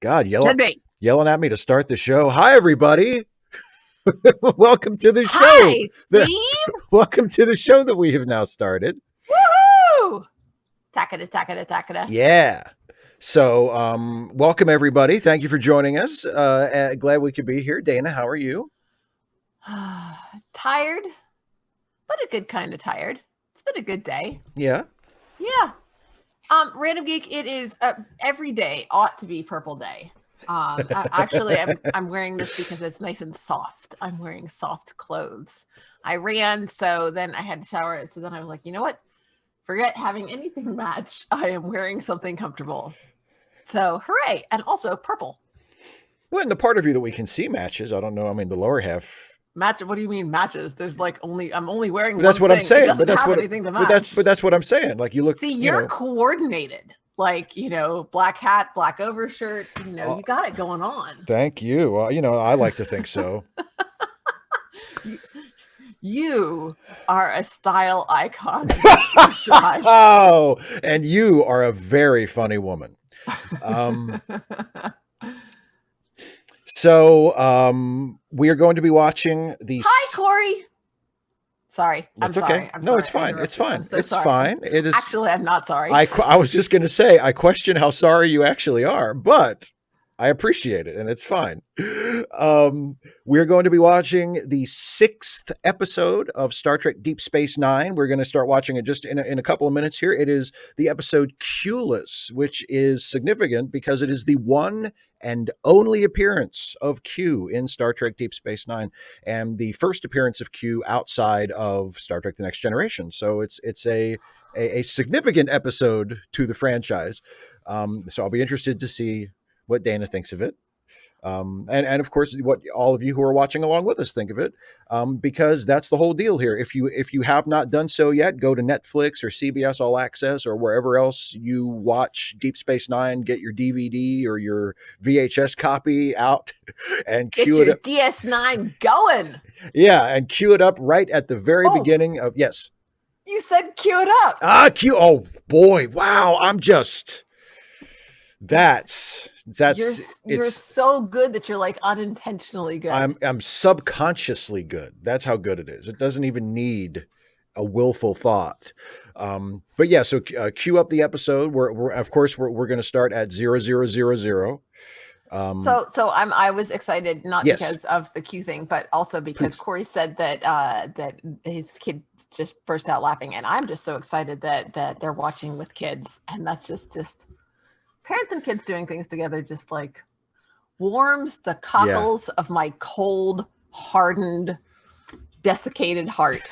God, Should be. yelling at me to start the show. Hi, everybody. Welcome to the show. Hi, Steve. Welcome to the show that we have now started. Woohoo! Takada, takada, takada. Yeah. So, welcome everybody. Thank you for joining us. Glad we could be here. Dana, how are you? Tired, but a good kind of tired. It's been a good day. Yeah. Yeah. Random Geek, it is every day ought to be Purple Day. I'm wearing this because it's nice and soft. I'm wearing soft clothes. I ran, so then I had to shower. So then I was like, you know what? Forget having anything match. I am wearing something comfortable. So hooray! And also purple. Well, and the part of you that we can see matches. I don't know. I mean, the lower half. Match? What do you mean matches? There's like I'm only wearing. But that's one what thing. I'm saying. It doesn't But that's have what. anything to match. But that's what I'm saying. Like you look. See, you're coordinated. Like black hat, black overshirt. You got it going on. Thank you. I like to think so. You are a style icon. Oh, and you are a very funny woman. So we are going to be watching the. Hi, Corey. Sorry, That's I'm okay. sorry. I'm no, sorry. it's fine. It's fine. I'm so it's sorry. fine. It is. Actually, I'm not sorry. I was just going to say I question how sorry you actually are, but I appreciate it, and it's fine. We're going to be watching the 6th episode of Star Trek Deep Space Nine. We're going to start watching it just in a couple of minutes here. It is the episode Q-less, which is significant because it is the one and only appearance of Q in Star Trek Deep Space Nine, and the first appearance of Q outside of Star Trek The Next Generation. So it's a significant episode to the franchise. So I'll be interested to see what Dana thinks of it. And of course, what all of you who are watching along with us think of it, because that's the whole deal here. If you have not done so yet, go to Netflix or CBS All Access or wherever else you watch Deep Space Nine. Get your DVD or your VHS copy out and get cue your it up. DS9 going. Yeah, and cue it up right at the very beginning of yes. You said cue it up. Cue. Oh boy! Wow! I'm just. You're so good that you're like unintentionally good. I'm subconsciously good. That's how good it is. It doesn't even need a willful thought. But yeah, so cue up the episode. We're going to start at 0000. I was excited not yes. because of the Q thing, but also because Corey said that his kid just burst out laughing, and I'm just so excited that they're watching with kids, and that's just parents and kids doing things together just like warms the cockles of my cold, hardened, desiccated heart.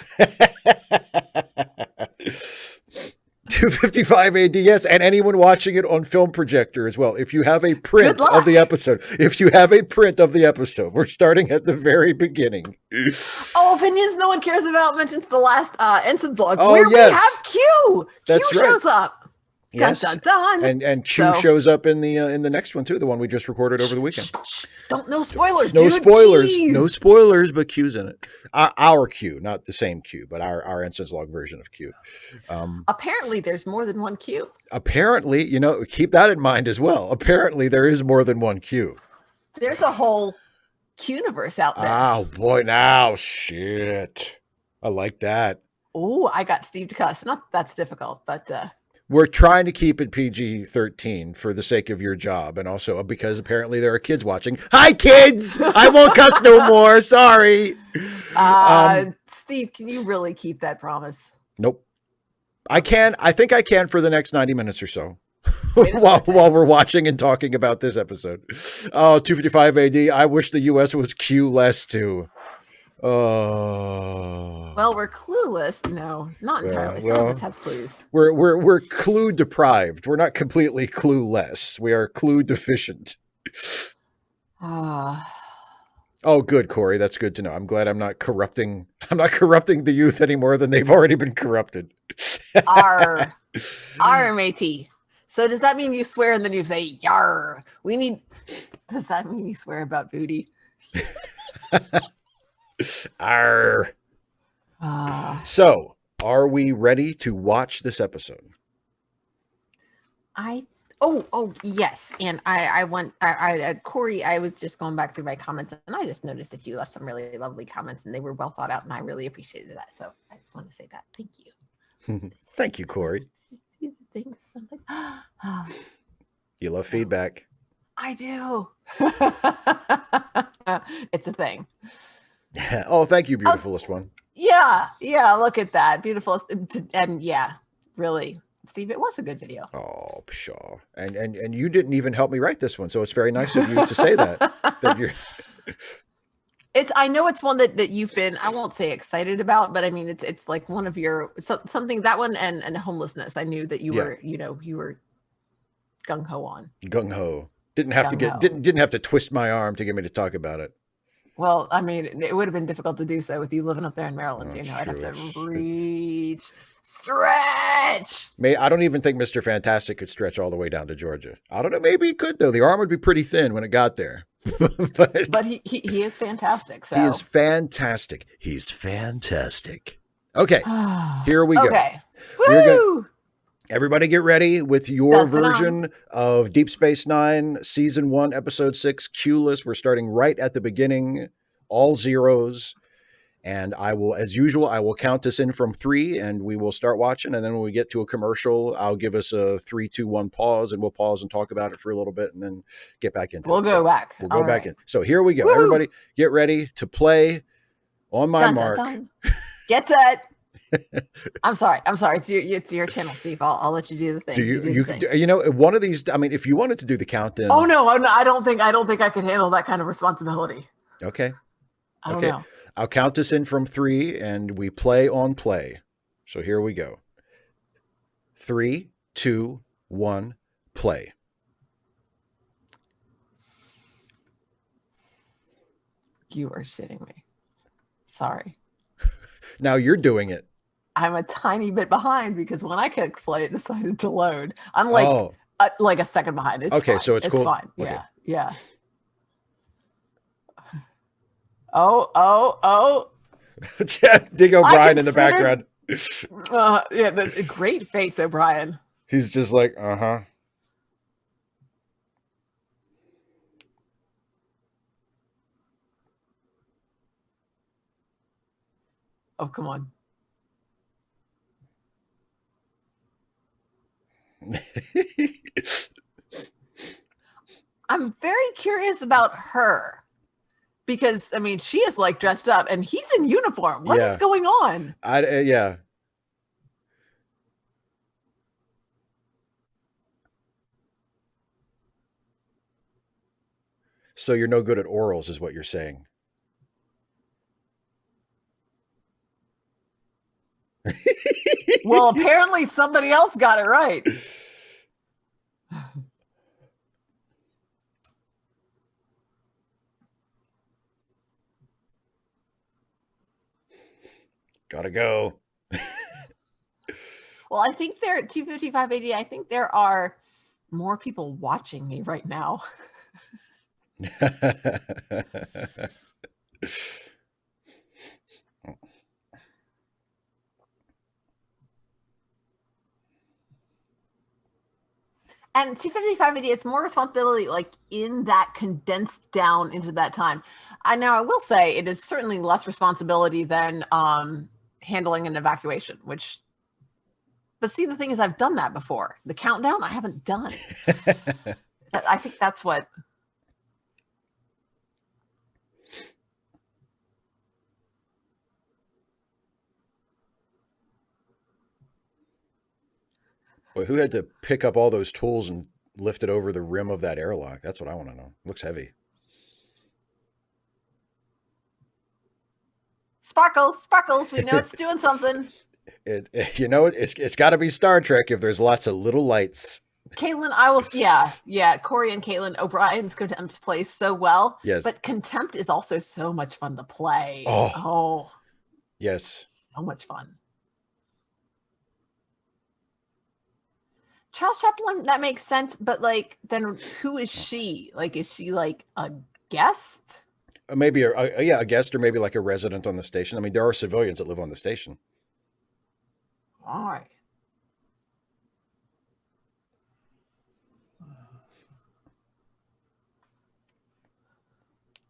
255 AD, yes, and anyone watching it on film projector as well. If you have a print of the episode, we're starting at the very beginning. Oh, opinions no one cares about mentions the last Ensign's log. Oh, where yes. we have Q. That's Q right. shows up. Yes. Dun, dun, dun. And Q shows up in the next one too, the one we just recorded over the weekend. No spoilers. No dude. spoilers. Jeez. No spoilers, but Q's in it. Our Q, not the same Q, but our Ensign's log version of Q. Apparently, there's more than one Q. Apparently, keep that in mind as well. Apparently, there is more than one Q. There's a whole Q-universe out there. Oh boy, now shit. I like that. Oh, I got Steve to cuss. Not that's difficult, but we're trying to keep it PG-13 for the sake of your job, and also because apparently there are kids watching. Hi, kids! I won't cuss no more. Sorry. Steve, can you really keep that promise? Nope. I can. I think I can for the next 90 minutes or so. while we're watching and talking about this episode. Oh, 255 AD. I wish the U.S. was Q-less too. Oh. Well, we're clueless. No, not entirely. Some of us have clues. We're clue deprived. We're not completely clueless. We are clue deficient. Oh, good, Corey. That's good to know. I'm glad I'm not corrupting the youth any more than they've already been corrupted. R matey. So does that mean you swear and then you say yar? Does that mean you swear about booty? Arr. So, are we ready to watch this episode? I Oh, yes. And Corey, I was just going back through my comments and I just noticed that you left some really lovely comments and they were well thought out and I really appreciated that. So I just want to say that. Thank you. Thank you, Corey. Things. You love feedback. I do. It's a thing. Oh, thank you, beautifulest one. Yeah. Look at that. Beautiful. And yeah, really. Steve, it was a good video. Oh, pshaw. And you didn't even help me write this one, so it's very nice of you to say that. You're... I know it's one that you've been, I won't say excited about, but I mean it's like one of your, it's something, that one and homelessness. I knew that you were, you were gung ho on. Gung ho. Didn't have to twist my arm to get me to talk about it. Well, I mean, it would have been difficult to do so with you living up there in Maryland. I'd have to reach, stretch. I don't even think Mr. Fantastic could stretch all the way down to Georgia. I don't know. Maybe he could, though. The arm would be pretty thin when it got there. but he is fantastic. So. He is fantastic. He's fantastic. Okay, here we go. Okay. Woo! Everybody get ready with your version of Deep Space Nine, Season 1, Episode 6, Q-less. We're starting right at the beginning, all zeros. And I will, as usual, I will count us in from 3 and we will start watching. And then when we get to a commercial, I'll give us a 3, 2, 1 pause and we'll pause and talk about it for a little bit and then get back into it. We'll go back. We'll go back in. So here we go. Woo! Everybody get ready to play on my mark. Get set. I'm sorry. It's your channel, Steve. I'll let you do the thing. You know, one of these, I mean, if you wanted to do the countdown. Oh no, I don't think I could handle that kind of responsibility. Okay. I don't know. I'll count us in from 3 and we play on play. So here we go. 3, 2, 1, play. You are shitting me. Sorry. Now you're doing it. I'm a tiny bit behind because when I clicked play, it decided to load. I'm like a second behind. It's okay, fine. So it's cool. Fine. Okay. Yeah. Oh. Dig O'Brien in the background. Yeah, the great face, O'Brien. He's just like, uh-huh. Oh, come on. I'm very curious about her because I mean she is like dressed up and he's in uniform. What is going on? Yeah. So you're no good at orals is what you're saying. Well, apparently somebody else got it right. Gotta go. Well, I think they're at 255.80. I think there are more people watching me right now. And 255.80, it's more responsibility like in that condensed down into that time. I will say it is certainly less responsibility than handling an evacuation, but see, the thing is I've done that before. The countdown I haven't done. I think that's what. Well, who had to pick up all those tools and lift it over the rim of that airlock? That's what I want to know. Looks heavy. Sparkles. We know it's doing something. It's got to be Star Trek if there's lots of little lights. Caitlin, Corey and Caitlin, O'Brien's Contempt plays so well. Yes. But Contempt is also so much fun to play. Oh. Yes. So much fun. Charles Chaplin, that makes sense, but like, then who is she? Like, is she like a guest? Maybe a guest, or maybe like a resident on the station. I mean, there are civilians that live on the station. All right.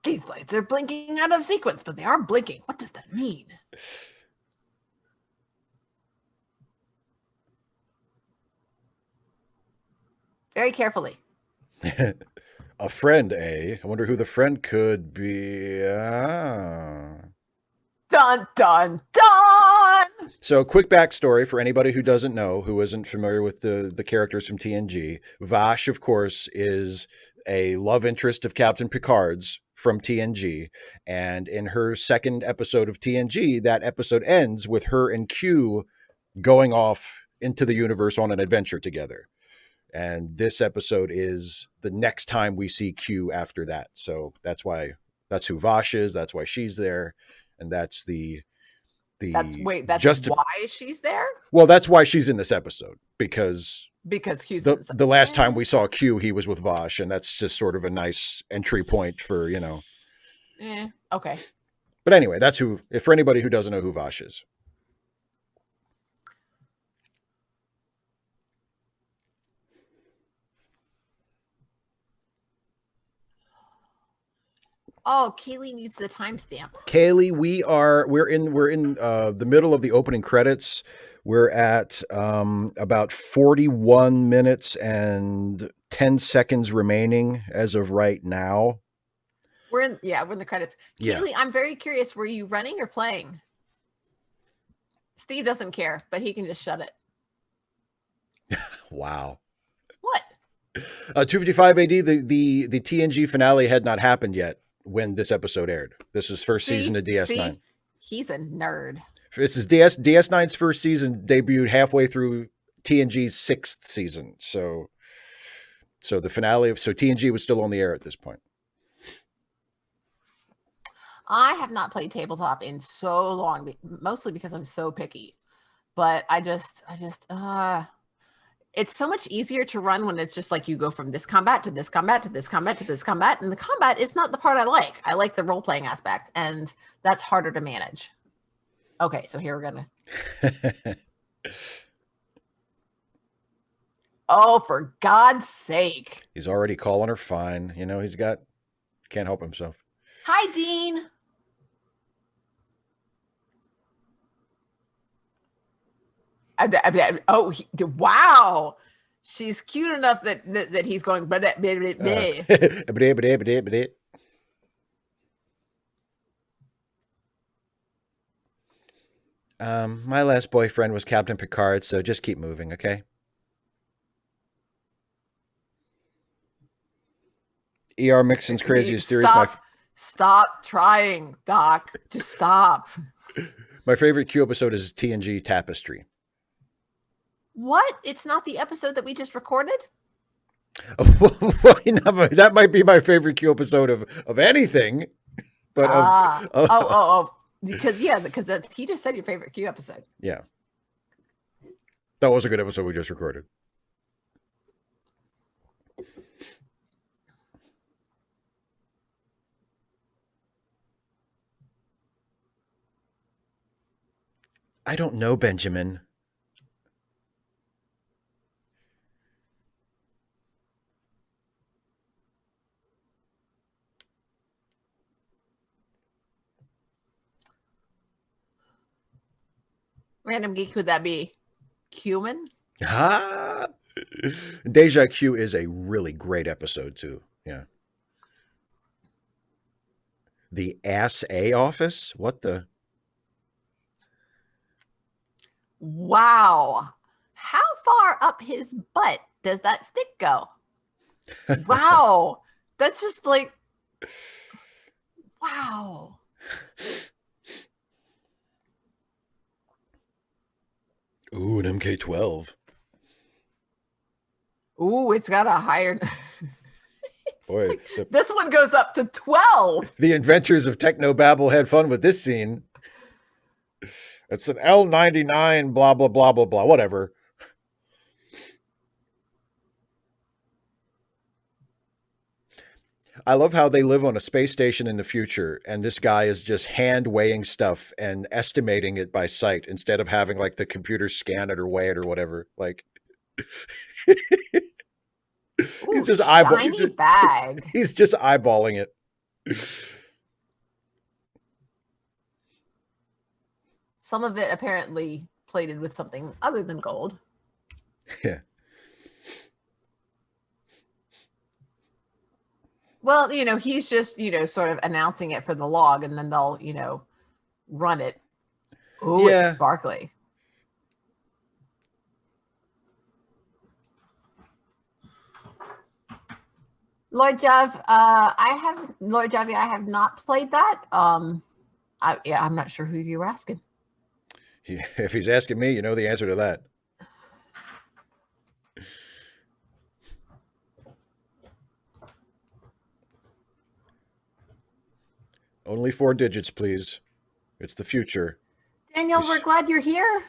These lights are blinking out of sequence, but they are blinking. What does that mean? Very carefully. A friend, eh? I wonder who the friend could be. Dun, dun, dun! So, quick backstory for anybody who doesn't know, who isn't familiar with the characters from TNG. Vash, of course, is a love interest of Captain Picard's from TNG. And in her second episode of TNG, that episode ends with her and Q going off into the universe on an adventure together. And this episode is the next time we see Q after that. So that's who Vash is. That's why she's there. And that's that's just why she's there? Well, that's why she's in this episode, because Q's the last time we saw Q, he was with Vash, and that's just sort of a nice entry point for, Okay. But anyway, that's who, if for anybody who doesn't know who Vash is. Oh, Kaylee needs the timestamp. Kaylee, we're in the middle of the opening credits. We're at about 41 minutes and 10 seconds remaining as of right now. We're in the credits. Yeah. Kaylee, I'm very curious. Were you running or playing? Steve doesn't care, but he can just shut it. Wow. What? 255 AD, the TNG finale had not happened yet when this episode aired. This is first season of DS9. He's a nerd. This is DS9's first season, debuted halfway through TNG's sixth season. So the finale of TNG was still on the air at this point. I have not played tabletop in so long, mostly because I'm so picky. But I just it's so much easier to run when it's just like you go from this combat to this combat to this combat to this combat. And the combat is not the part I like. I like the role-playing aspect, and that's harder to manage. Okay, so here we're gonna. Oh, for God's sake. He's already calling her fine. Can't help himself. Hi, Dean. Wow. She's cute enough that he's going. My last boyfriend was Captain Picard, so just keep moving, okay? ER Mixon's craziest theories. Stop trying, Doc. Just stop. My favorite Q episode is TNG Tapestry. What? It's not the episode that we just recorded? That might be my favorite Q episode of anything. But because he just said your favorite Q episode. Yeah. That was a good episode we just recorded. I don't know, Benjamin. Random Geek, would that be Cumin? Deja Q is a really great episode too. Yeah. The Ass A Office? What the? Wow. How far up his butt does that stick go? Wow. That's just like, wow. Ooh, an MK12. Ooh, it's got a higher. Boy, like, this one goes up to 12. The inventors of Technobabble had fun with this scene. It's an L99, blah, blah, blah, blah, blah, whatever. I love how they live on a space station in the future, and this guy is just hand weighing stuff and estimating it by sight instead of having like the computer scan it or weigh it or whatever. Like he's just eyeballing. He's just eyeballing it. Some of it apparently plated with something other than gold. Yeah. Well, he's just, sort of announcing it for the log, and then they'll, run it. Oh, Yeah. it's sparkly. Lord Jav, Lord Javi, I have not played that. I'm not sure who you were asking. If he's asking me, you know the answer to that. Only 4 digits, please. It's the future. Daniel, we're glad you're here.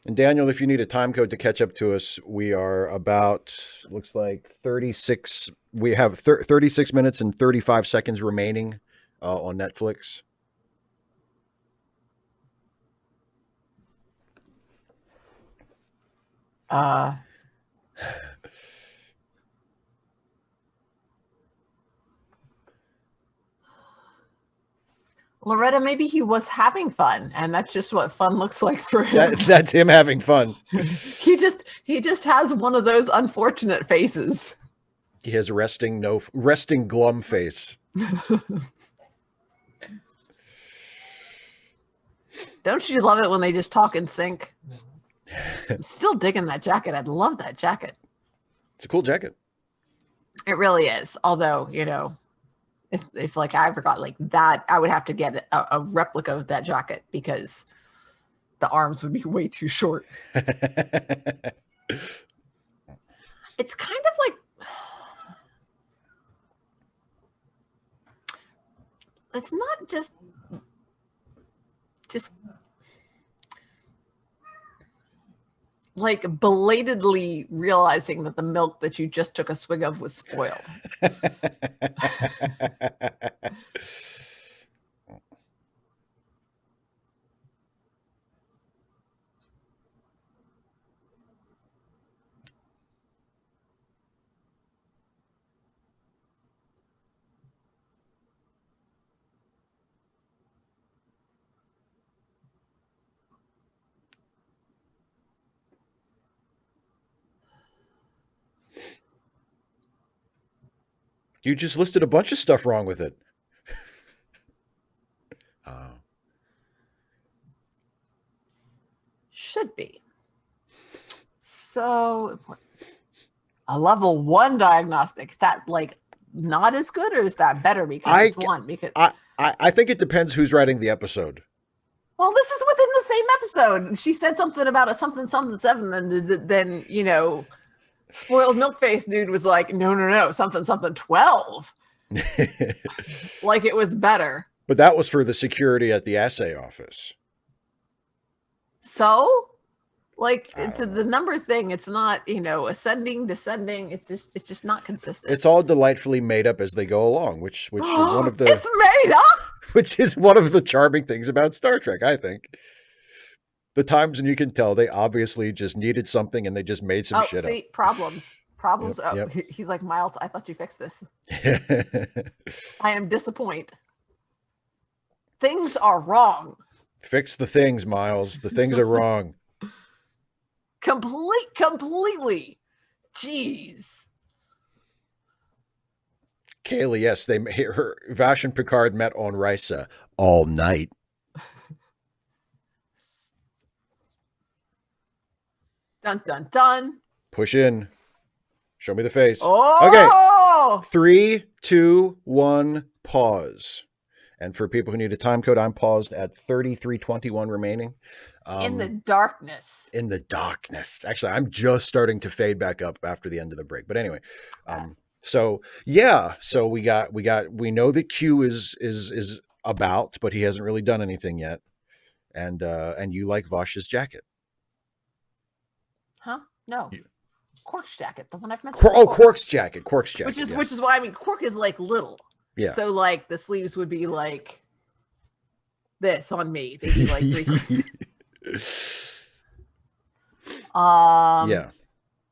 And Daniel, if you need a time code to catch up to us, we are about, looks like 36. We have 36 minutes and 35 seconds remaining on Netflix. Loretta, maybe he was having fun, and that's just what fun looks like for him. That's him having fun. he just has one of those unfortunate faces. He has resting glum face. Don't you love it when they just talk in sync? I'm still digging that jacket. I'd love that jacket. It's a cool jacket. It really is. Although, if like I forgot like that, I would have to get a replica of that jacket because the arms would be way too short. It's kind of like, it's not just like belatedly realizing that the milk that you just took a swig of was spoiled. You just listed a bunch of stuff wrong with it. Should be. So a level 1 diagnostic, is that like not as good, or is that better because it's 1? Because I think it depends who's writing the episode. Well, this is within the same episode. She said something about a something 7, and then spoiled milk face dude was like, no, something 12. Like it was better. But that was for the security at the assay office. So, like to the number thing, it's not, ascending, descending. It's just not consistent. It's all delightfully made up as they go along, which is one of the It's made up. Which is one of the charming things about Star Trek, I think. The times when you can tell they obviously just needed something and they just made some shit up. Problems. Yep. He's like, Miles, I thought you fixed this. I am disappointed. Things are wrong. Fix the things, Miles. The things are wrong. Completely. Jeez. Kaylee, yes, Vash and Picard met on Risa all night. Dun dun dun. Push in. Show me the face. Oh! Okay. 3, 2, 1, pause. And for people who need a time code, I'm paused at 33:21 remaining. In the darkness. In the darkness. Actually, I'm just starting to fade back up after the end of the break. But anyway, so we know that Q is about, but he hasn't really done anything yet. And you like Vash's jacket. Huh? No. Quark's jacket, the one I've mentioned. Quark's jacket. Which is why Quark is like little. Yeah. So like the sleeves would be like this on me. They'd be like 3.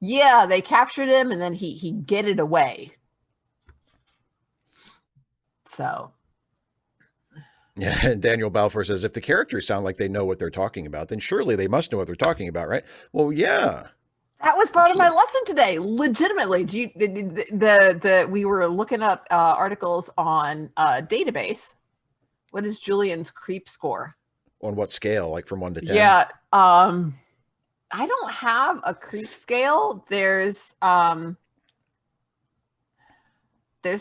Yeah, they captured him and then he get it away. So Yeah, and Daniel Balfour says, if the characters sound like they know what they're talking about, then surely they must know what they're talking about, right? Well, yeah. That was part of my Absolutely. lesson today. Legitimately, we were looking up articles on database. What is Julian's creep score? On what scale? Like from 1 to 10? Yeah, I don't have a creep scale. There's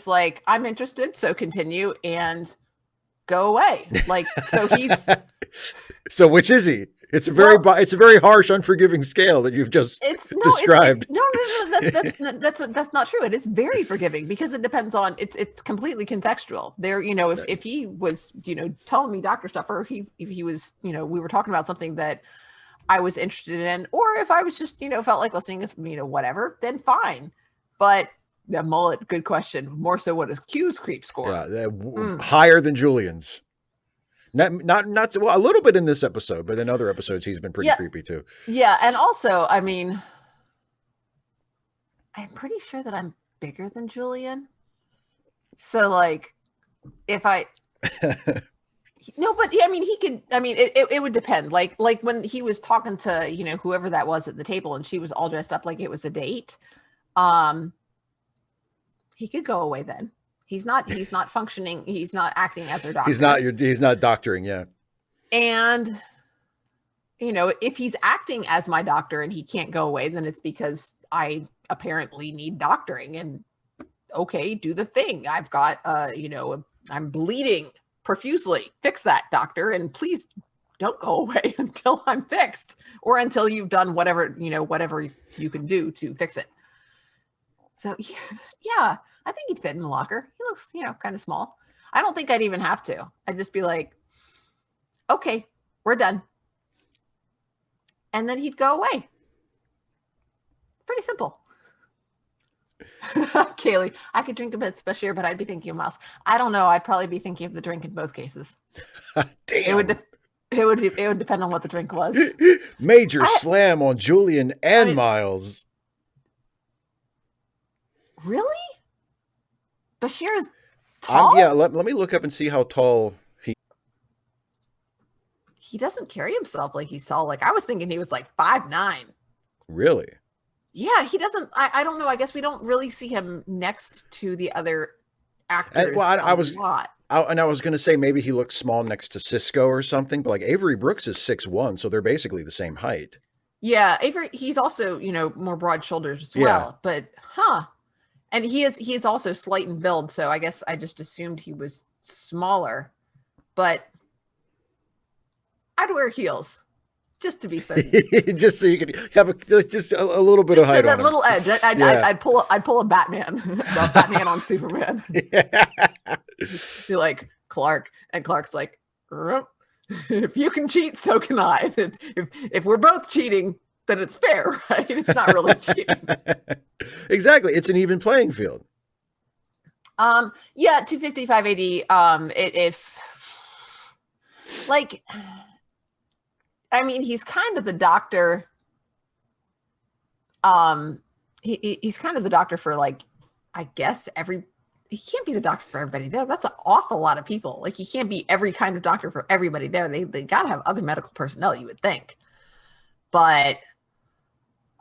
like, I'm interested, so continue, and go away. Like, so he's So which is he? It's a it's a very harsh, unforgiving scale that you've just described. That's not true. It is very forgiving because it depends on it's completely contextual. There, if he was, telling me doctor stuff, or if he was, we were talking about something that I was interested in, or if I was just, felt like listening, whatever, then fine. But the mullet, good question. More so, what is Q's creep score? Yeah, higher than Julian's. Not well, a little bit in this episode, but in other episodes he's been pretty creepy too. Yeah, and also, I mean, I'm pretty sure that I'm bigger than Julian. So, like, if I no, but I mean, he could. I mean, it would depend. Like when he was talking to whoever that was at the table, and she was all dressed up like it was a date. He could go away then. He's not functioning. He's not acting as their doctor. He's not doctoring. Yeah. And, if he's acting as my doctor and he can't go away, then it's because I apparently need doctoring. And okay, do the thing. I've got, I'm bleeding profusely. Fix that, doctor. And please don't go away until I'm fixed, or until you've done whatever you can do to fix it. So yeah, I think he'd fit in the locker. He looks, kind of small. I don't think I'd even have to. I'd just be like, okay, we're done. And then he'd go away. Pretty simple. Kaylee, I could drink a bit of beer, but I'd be thinking of Mouse. I don't know. I'd probably be thinking of the drink in both cases. Damn. It would depend on what the drink was. Major slam on Julian and Miles. Really? Bashir is tall? Yeah, let me look up and see how tall he doesn't carry himself like he's tall. Like, I was thinking he was like 5'9". Really? Yeah, he doesn't. I don't know. I guess we don't really see him next to the other actors. I was going to say maybe he looks small next to Cisco or something, but like Avery Brooks is 6'1", so they're basically the same height. Yeah, Avery, he's also, more broad shoulders as well. But and he is also slight in build, so I guess I just assumed he was smaller. But I'd wear heels just to be certain. Just so you can have just a little bit of height on him. A little edge. I'd pull a Batman, Batman on Superman. Yeah. Be like, Clark, and Clark's like, if you can cheat, so can I. If we're both cheating, then it's fair, right? It's not really cheating. Exactly. It's an even playing field. Yeah, 255 AD. If like, I mean, he's kind of the doctor. He's kind of the doctor for, like, I guess he can't be the doctor for everybody there. That's an awful lot of people. Like, he can't be every kind of doctor for everybody there. They got to have other medical personnel, you would think. But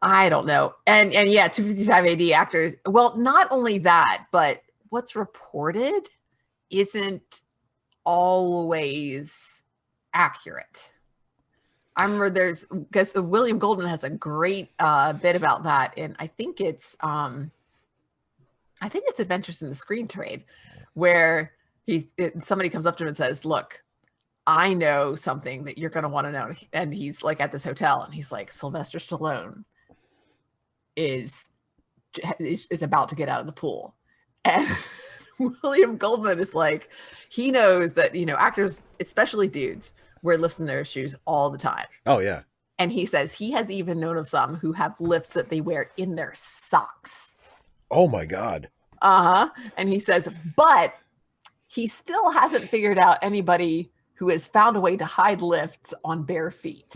I don't know. And yeah, 255 AD actors. Well, not only that, but what's reported isn't always accurate. I remember because William Goldman has a great bit about that, and I think it's Adventures in the Screen Trade, where somebody comes up to him and says, "Look, I know something that you're going to want to know," and he's like at this hotel, and he's like, "Sylvester Stallone is about to get out of the pool," and William Goldman is like, he knows that actors, especially dudes, wear lifts in their shoes all the time. Oh, yeah. And he says he has even known of some who have lifts that they wear in their socks. Oh, my God. And he says, but he still hasn't figured out anybody who has found a way to hide lifts on bare feet.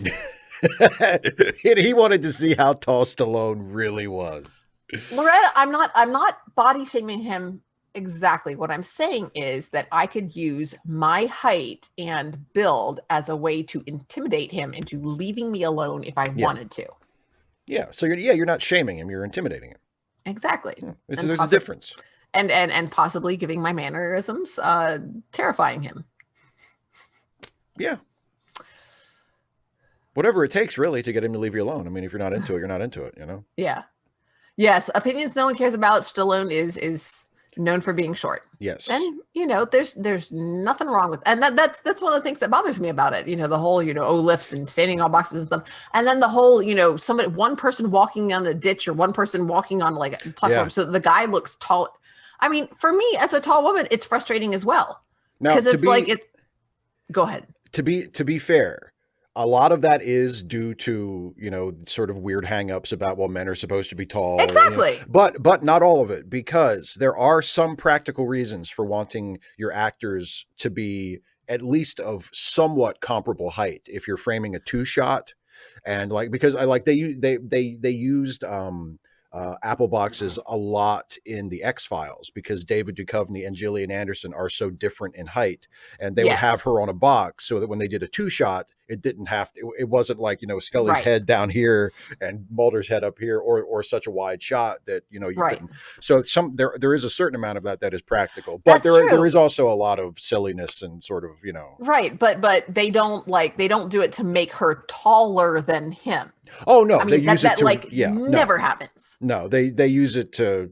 He wanted to see how tall Stallone really was. Loretta, I'm not body shaming him Exactly. What I'm saying is that I could use my height and build as a way to intimidate him into leaving me alone if I wanted to. Yeah. So you're not shaming him, you're intimidating him. Exactly. So there's a difference. And possibly giving my mannerisms, terrifying him. Yeah. Whatever it takes, really, to get him to leave you alone. I mean, if you're not into it, you're not into it, you know? Yeah. Yes. Opinions no one cares about. Stallone is known for being short. Yes. And there's nothing wrong with, and that's one of the things that bothers me about it. The whole lifts and standing on boxes and stuff, and then the whole one person walking on a ditch or one person walking on like a platform, so the guy looks tall. I mean, for me as a tall woman, it's frustrating as well, because it's like it. Go ahead. To be fair, a lot of that is due to, sort of weird hangups about, well, men are supposed to be tall. Exactly. But not all of it, because there are some practical reasons for wanting your actors to be at least of somewhat comparable height. If you're framing a 2-shot, and because they used Apple boxes a lot in the X-Files, because David Duchovny and Gillian Anderson are so different in height, and they would have her on a box so that when they did a 2-shot, it didn't have to, it wasn't like, Scully's head down here and Mulder's head up here, or such a wide shot that, you couldn't. So there is a certain amount of that is practical, but there is also a lot of silliness and sort of, Right. But they don't do it to make her taller than him. Oh no, I mean, they use it to never happens. No, they use it to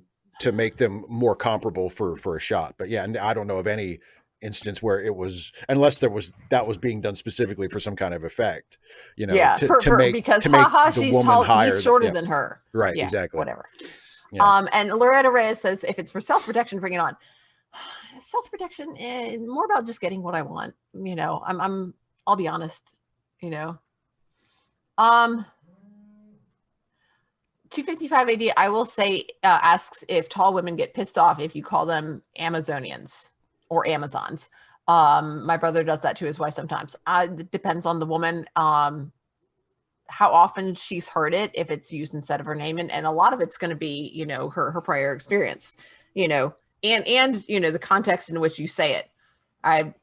make them more comparable for a shot. But yeah, and I don't know of any instance where it was, unless that was being done specifically for some kind of effect, to make the she's woman tall, higher. He's shorter than her. Right, yeah, exactly. Whatever. Yeah. And Loretta Reyes says, if it's for self-protection, bring it on. Self-protection is more about just getting what I want. I'll be honest, 255 AD, I will say, asks if tall women get pissed off if you call them Amazonians or Amazons. My brother does that to his wife sometimes. It depends on the woman, how often she's heard it, if it's used instead of her name. And a lot of it's going to be, her prior experience, and the context in which you say it. I've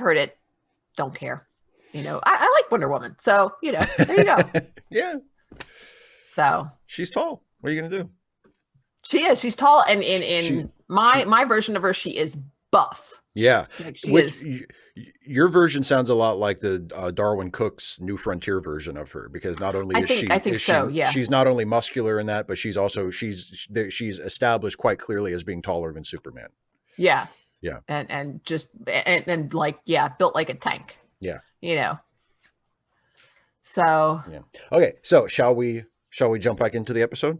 heard it. Don't care. I like Wonder Woman. So, there you go. Yeah. So she's tall. What are you going to do? She is. She's tall. And in my version of her, she is buff. Yeah. Your version sounds a lot like the Darwin Cook's New Frontier version of her, because not only she's not only muscular in that, but she's also, she's established quite clearly as being taller than Superman. Yeah. Yeah. And built like a tank. Yeah. So. Yeah. Okay. So shall we jump back into the episode?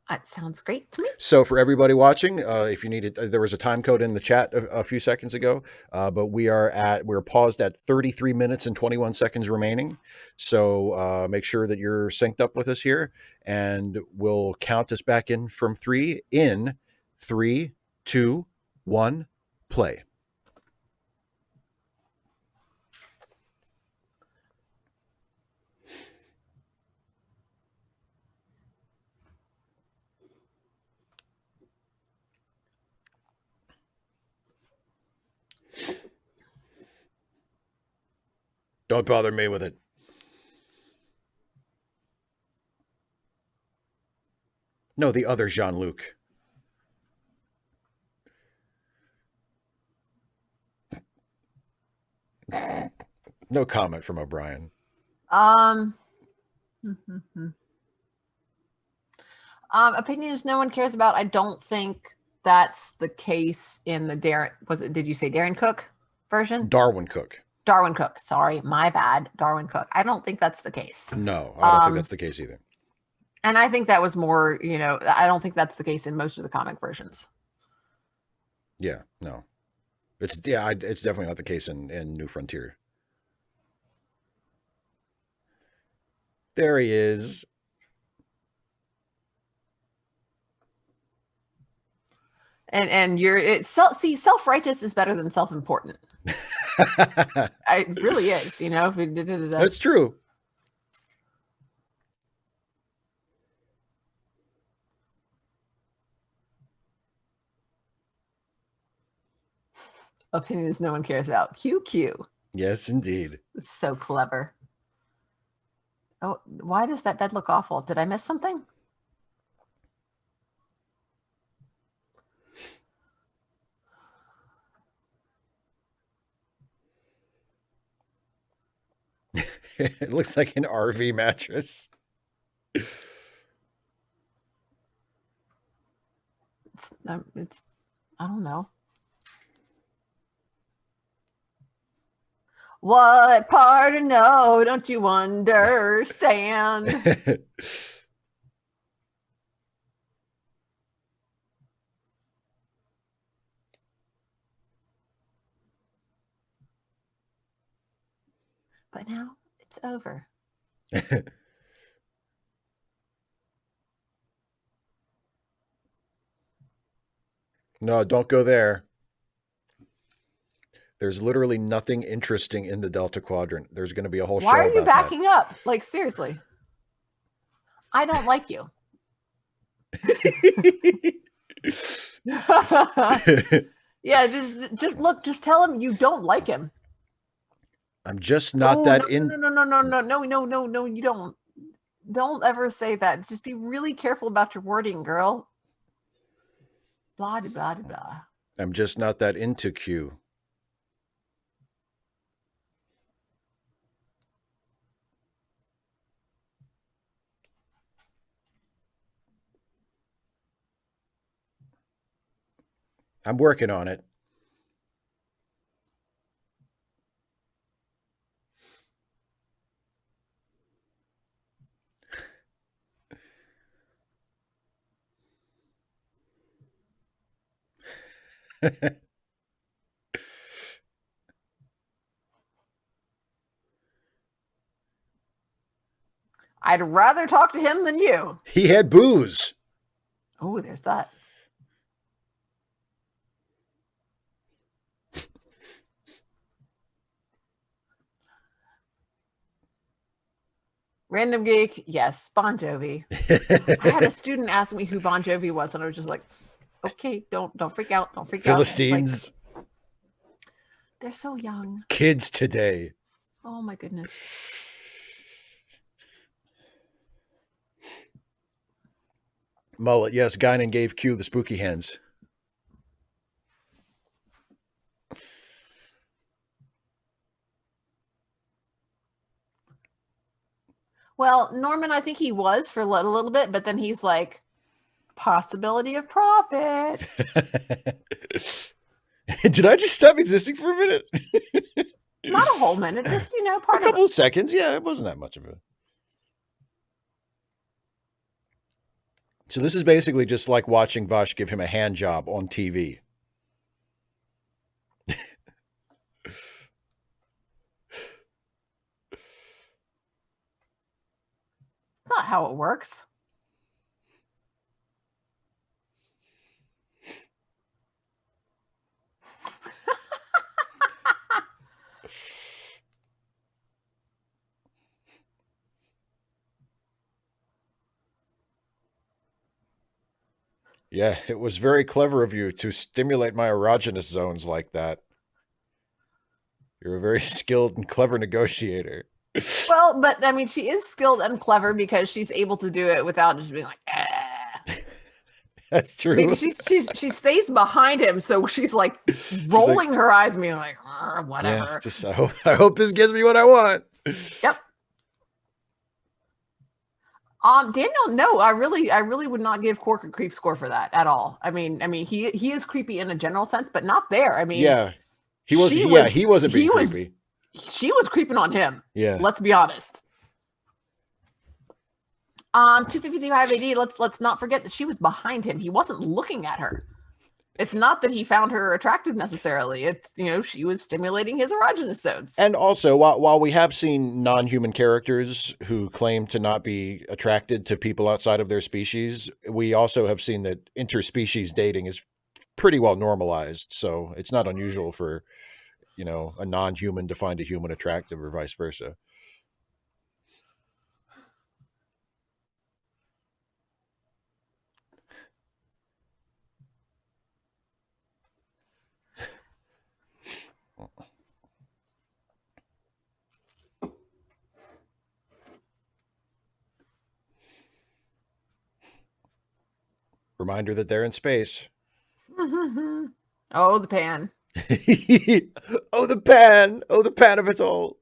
That sounds great to me. So for everybody watching, if you needed, there was a time code in the chat a few seconds ago, but we're paused at 33 minutes and 21 seconds remaining. So make sure that you're synced up with us here, and we'll count us back in from 3 in 3, 2, 1, play. Don't bother me with it. No, the other Jean-Luc. No comment from O'Brien. Opinions no one cares about. I don't think that's the case in the did you say Darren Cook version? Darwin Cook. Sorry, my bad. Darwin Cook. I don't think that's the case. No, I don't think that's the case either. And I think that was more, I don't think that's the case in most of the comic versions. Yeah, no. It's definitely not the case in New Frontier. There he is. And self-righteous is better than self-important. It really is, That's true. Opinions no one cares about. QQ. Yes, indeed. It's so clever. Oh, why does that bed look awful? Did I miss something? It looks like an RV mattress. It's I don't know. What part of no don't you understand? But now it's over. No, don't go there. There's literally nothing interesting in the Delta Quadrant. There's going to be a whole Why show are you about backing up? Like, seriously. I don't like you. that. Yeah, just look, just tell him you don't like him. I'm just not that no, in. no, you don't. Don't ever say that. Just be really careful about your wording, girl. Blah, blah, blah, blah. I'm just not that into Q. I'm working on it. I'd rather talk to him than you. He had booze. Oh, there's that. Random geek, yes, Bon Jovi. I had a student ask me who Bon Jovi was, and I was just like, okay, don't freak out, don't freak Philistines. out. Like, they're so young. Kids today. Oh my goodness. Mullet, yes, Guinan gave Q the spooky hands. Well, Norman, I think he was for a little bit, but then he's like, possibility of profit. Did I just stop existing for a minute? Not a whole minute, just, part a couple of seconds. Yeah, it wasn't that much of a. So this is basically just like watching Vash give him a hand job on TV. Not how it works. Yeah, it was very clever of you to stimulate my erogenous zones like that. You're a very skilled and clever negotiator. Well, but I mean, she is skilled and clever because she's able to do it without just being like, That's true. I mean, she stays behind him, so she's like rolling her eyes, being like, whatever. Yeah, just I hope this gives me what I want. Yep. Daniel, no, I really would not give Cork a creep score for that at all. I mean, he is creepy in a general sense, but not there. I mean, yeah, he wasn't being creepy. She was creeping on him. Yeah, let's be honest. 255 AD. Let's not forget that she was behind him. He wasn't looking at her. It's not that he found her attractive necessarily. It's, she was stimulating his erogenous zones. And also, while we have seen non-human characters who claim to not be attracted to people outside of their species, we also have seen that interspecies dating is pretty well normalized. So it's not unusual for, a non-human to find a human attractive or vice versa. Reminder that they're in space. Oh, the pan. Oh, the pan. Oh, the pan of it all.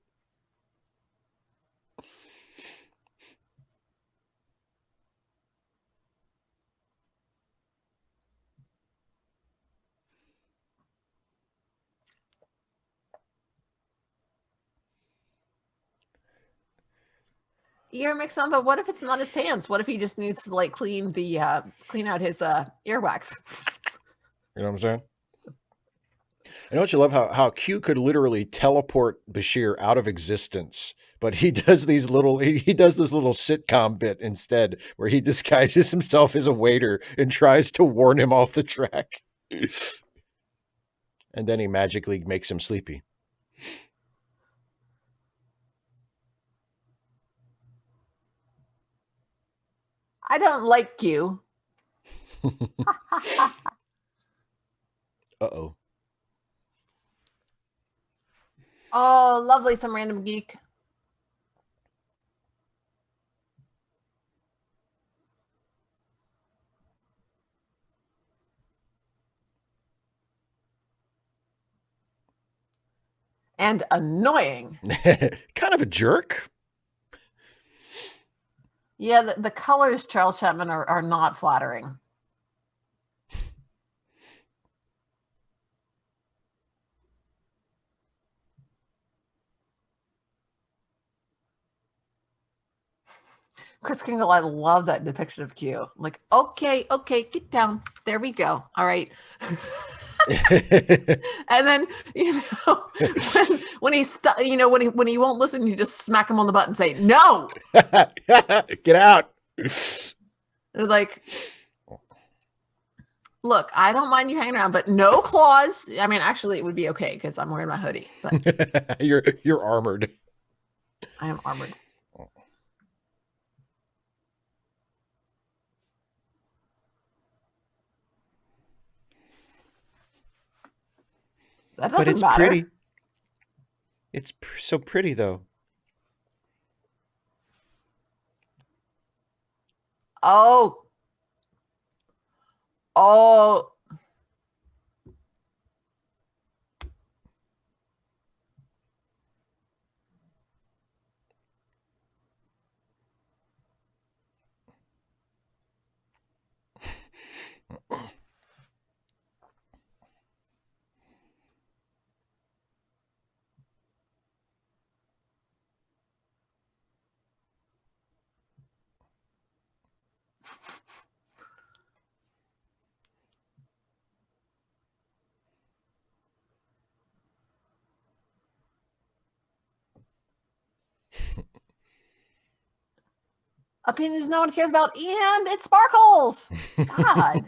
Ear mix on, but what if it's not his pants? What if he just needs to like clean out his earwax? You know what I'm saying? And don't you love how Q could literally teleport Bashir out of existence, but he does these little he does this little sitcom bit instead where he disguises himself as a waiter and tries to warn him off the track. And then he magically makes him sleepy. I don't like you. Uh-oh. Oh, lovely, some random geek. And annoying. Kind of a jerk. Yeah, the colors, Charles Chapman, are not flattering. Chris Kringle, I love that depiction of Q. Like, okay, get down. There we go. All right. And then, when he won't listen, you just smack him on the butt and say, no. Get out. They're like, look, I don't mind you hanging around, but no claws. I mean, actually, it would be okay because I'm wearing my hoodie. But you're armored. I am armored. That doesn't but it's matter. pretty. It's so pretty, though. Oh. 'Opinions no one cares about, and it sparkles. God.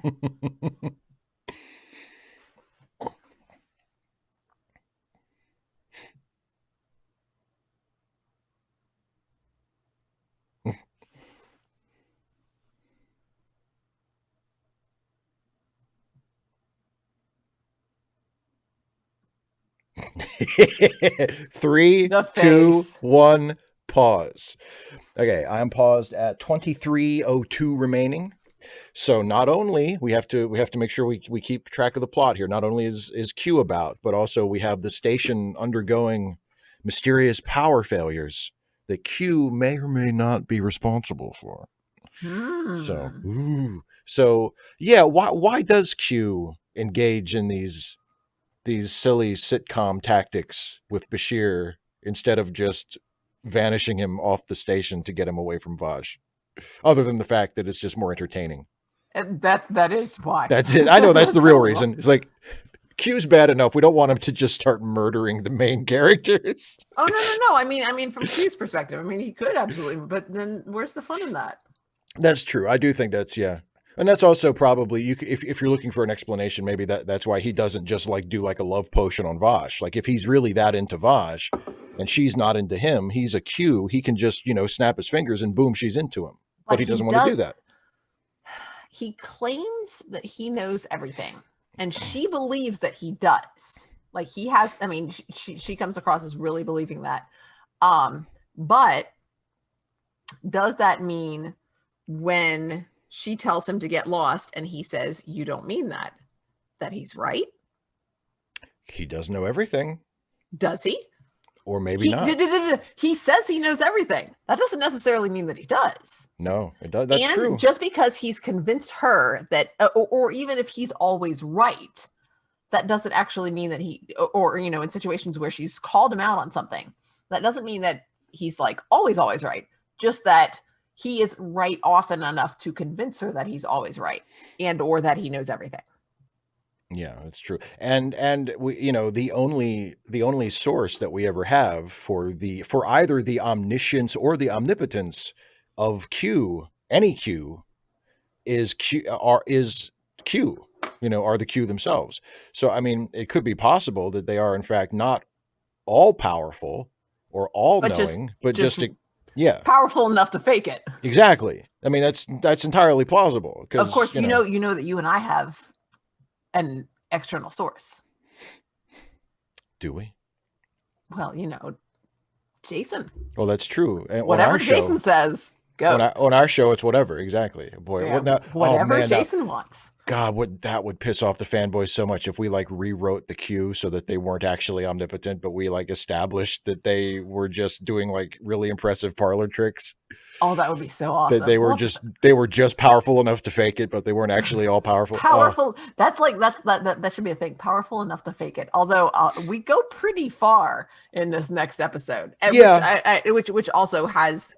Three, The 2, face. 1, pause. Okay, I am paused at 23:02 remaining. So not only we have to make sure we keep track of the plot here. Not only is Q about, but also we have the station undergoing mysterious power failures that Q may or may not be responsible for. So yeah, why does Q engage in these silly sitcom tactics with Bashir instead of just vanishing him off the station to get him away from Vaj? Other than the fact that it's just more entertaining. That is why. That's it. I know that's the real reason. It's like Q's bad enough. We don't want him to just start murdering the main characters. Oh no. I mean, from Q's perspective, I mean, he could absolutely, but then where's the fun in that? That's true. I do think that's and that's also probably if you're looking for an explanation, maybe that's why he doesn't just like do like a love potion on Vaj. Like if he's really that into Vaj and she's not into him, he's a Q. He can just snap his fingers and boom, she's into him. But he doesn't want to do that. He claims that he knows everything, and she believes that he does. Like he has. I mean, she comes across as really believing that. But does that mean when she tells him to get lost, and he says, "You don't mean that." That he's right? He does know everything. Does he? Or maybe not. He says he knows everything. That doesn't necessarily mean that he does. No, it does. That's and true. Just because he's convinced her that, or even if he's always right, that doesn't actually mean that he, or in situations where she's called him out on something, that doesn't mean that he's like always right. Just that he is right often enough to convince her that he's always right, and or that he knows everything. Yeah, that's true. And we, the only source that we ever have for either the omniscience or the omnipotence of Q, any Q, is Q, are the Q themselves. So I mean, it could be possible that they are in fact not all powerful or all knowing, but just yeah, powerful enough to fake it. Exactly. I mean, that's entirely plausible. Of course, you know that you and I have an external source. Do we? Well, Jason. Well, that's true. And whatever Jason says goes. On our show, it's whatever. Exactly. Boy, yeah, whatever Jason wants. God, that would piss off the fanboys so much if we like rewrote the Q so that they weren't actually omnipotent, but we like established that they were just doing like really impressive parlor tricks. Oh, that would be so awesome. That they were just powerful enough to fake it, but they weren't actually all powerful. Powerful. That's like that should be a thing. Powerful enough to fake it. Although we go pretty far in this next episode, yeah, which also has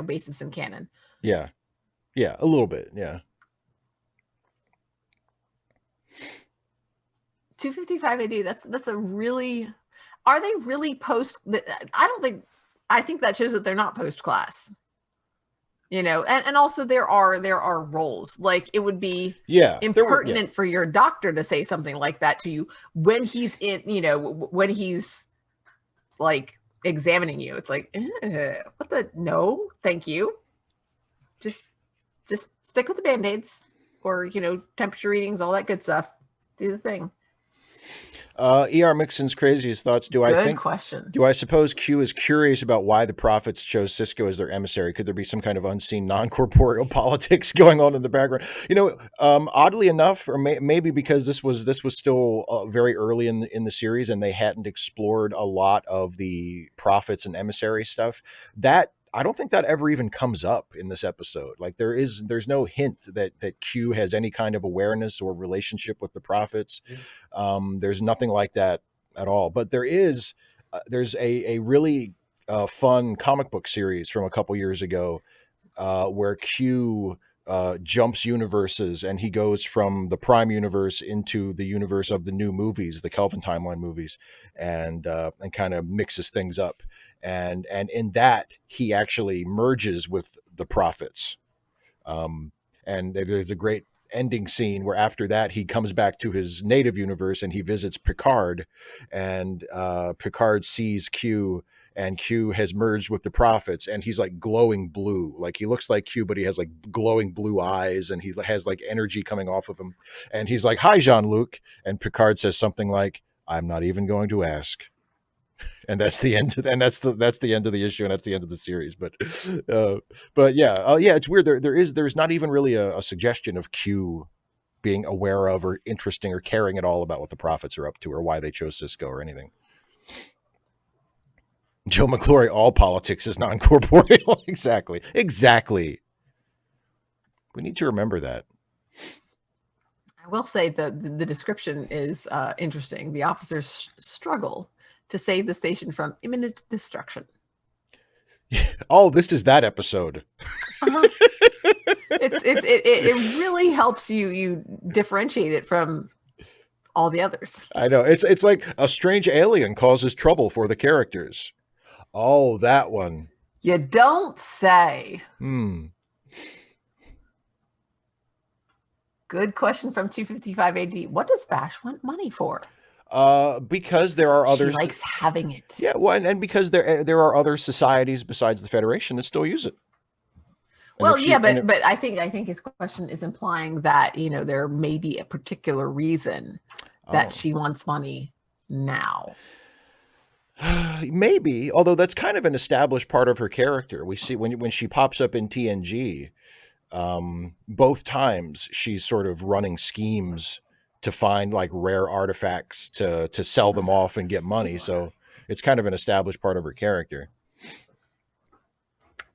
basis in canon. Yeah, a little bit. Yeah. 255 AD. That's a really. Are they really post? I think that shows that they're not post class. And also there are roles. Like it would be impertinent for your doctor to say something like that to you when he's in, when he's like examining you. It's like, what the? No, thank you. Just stick with the Band-Aids or temperature readings, all that good stuff. Do the thing. E.R. Mixon's craziest thoughts. Do I suppose Q is curious about why the prophets chose Cisco as their emissary? Could there be some kind of unseen non-corporeal politics going on in the background? Oddly enough, or maybe because this was still very early in the series and they hadn't explored a lot of the prophets and emissary stuff, that I don't think that ever even comes up in this episode. Like there's no hint that Q has any kind of awareness or relationship with the prophets. There's nothing like that at all. But there's a really fun comic book series from a couple years ago where Q jumps universes and he goes from the Prime universe into the universe of the new movies, the Kelvin timeline movies, and kind of mixes things up. And in that he actually merges with the prophets. And there's a great ending scene where after that he comes back to his native universe and he visits Picard, and Picard sees Q, and Q has merged with the prophets, and he's like glowing blue. Like he looks like Q, but he has like glowing blue eyes, and he has like energy coming off of him. And he's like, "Hi, Jean-Luc." And Picard says something like, "I'm not even going to ask." And that's the end. And that's the end of the issue, and that's the end of the series. But yeah, it's weird. There's not even really a suggestion of Q being aware of or interesting or caring at all about what the prophets are up to or why they chose Cisco or anything. Joe McClory, all politics is non-corporeal. Exactly. We need to remember that. I will say that the description is interesting. The officers struggle to save the station from imminent destruction. Oh, this is that episode. Uh-huh. It really helps you differentiate it from all the others. I know. It's like a strange alien causes trouble for the characters. Oh, that one. You don't say. Good question from 255 AD. What does Vash want money for? Because there are others. She likes having it. Yeah, well, and because there are other societies besides the Federation that still use it. Well, but I think his question is implying that there may be a particular reason that she wants money now. Maybe, although that's kind of an established part of her character. We see when she pops up in TNG, both times she's sort of running schemes to find like rare artifacts to sell them off and get money. So it's kind of an established part of her character.